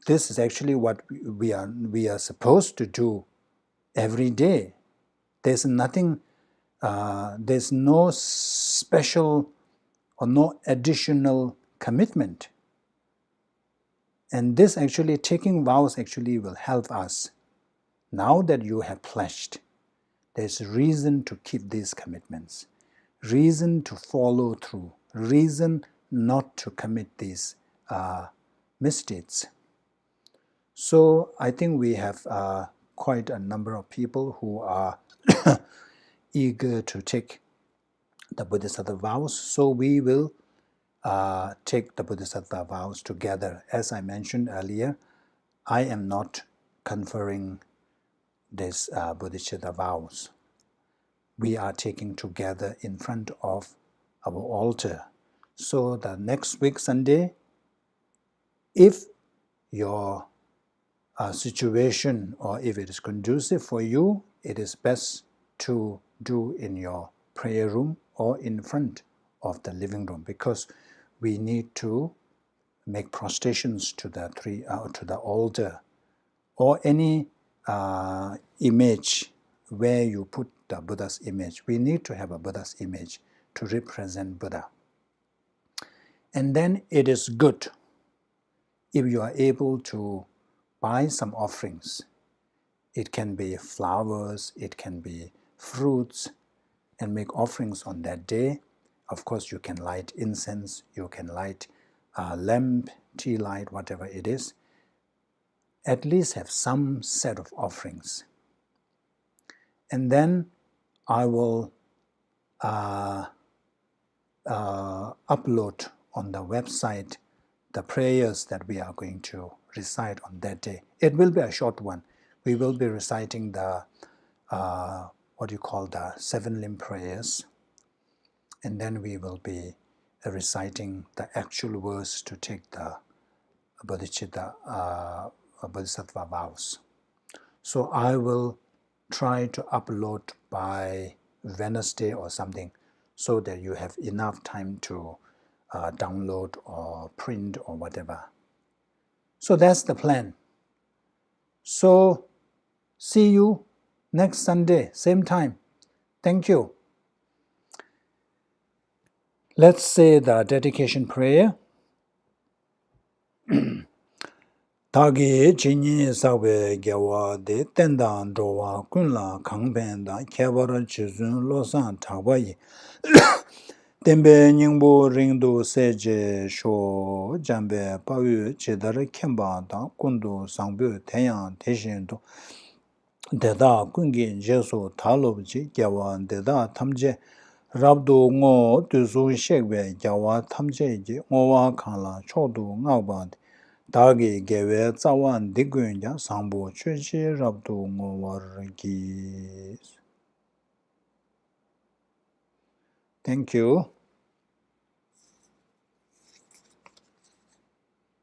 This is actually what we are supposed to do every day. There's nothing, there's no special or no additional commitment. And this actually, taking vows actually will help us. Now that you have pledged, there's reason to keep these commitments, reason to follow through, reason not to commit these misdeeds. So I think we have quite a number of people who are eager to take the Bodhisattva vows. So we will take the Bodhisattva vows together. As I mentioned earlier, I am not conferring these Bodhisattva vows. We are taking together in front of our altar. So the next week, Sunday, if your situation or if it is conducive for you, it is best to do in your prayer room or in front of the living room, because we need to make prostrations to the altar or any image where you put the Buddha's image. We need to have a Buddha's image to represent Buddha. And then it is good if you are able to buy some offerings. It can be flowers, it can be fruits, and make offerings on that day. Of course, you can light incense, you can light a lamp, tea light, whatever it is. At least have some set of offerings. And then I will upload on the website the prayers that we are going to recite on that day. It will be a short one. We will be reciting the what you call the 7 limb prayers, and then we will be reciting the actual verse to take the Bodhisattva vows. So I will try to upload by Wednesday or something, so that you have enough time to download or print or whatever. So that's the plan. So see you next Sunday, same time. Thank you. Let's say the dedication prayer. Tagi chini sawe gyawa de tendan rowa kunla kangbenda kebara chizun losan tagwayi. Tembe nyingbo ringdo seje sho jambe payu chedara kemba da kundu sangbu tenyang teshindu. Deda kungi jesu talobji gyawa deda tamje rabdo ngo tuzu shekwe gyawa tamje ji ngowa kanla chodu ngawbad. Dagi gewe zawan digunja sangbo chuchi rabdo ngowargi. Thank you.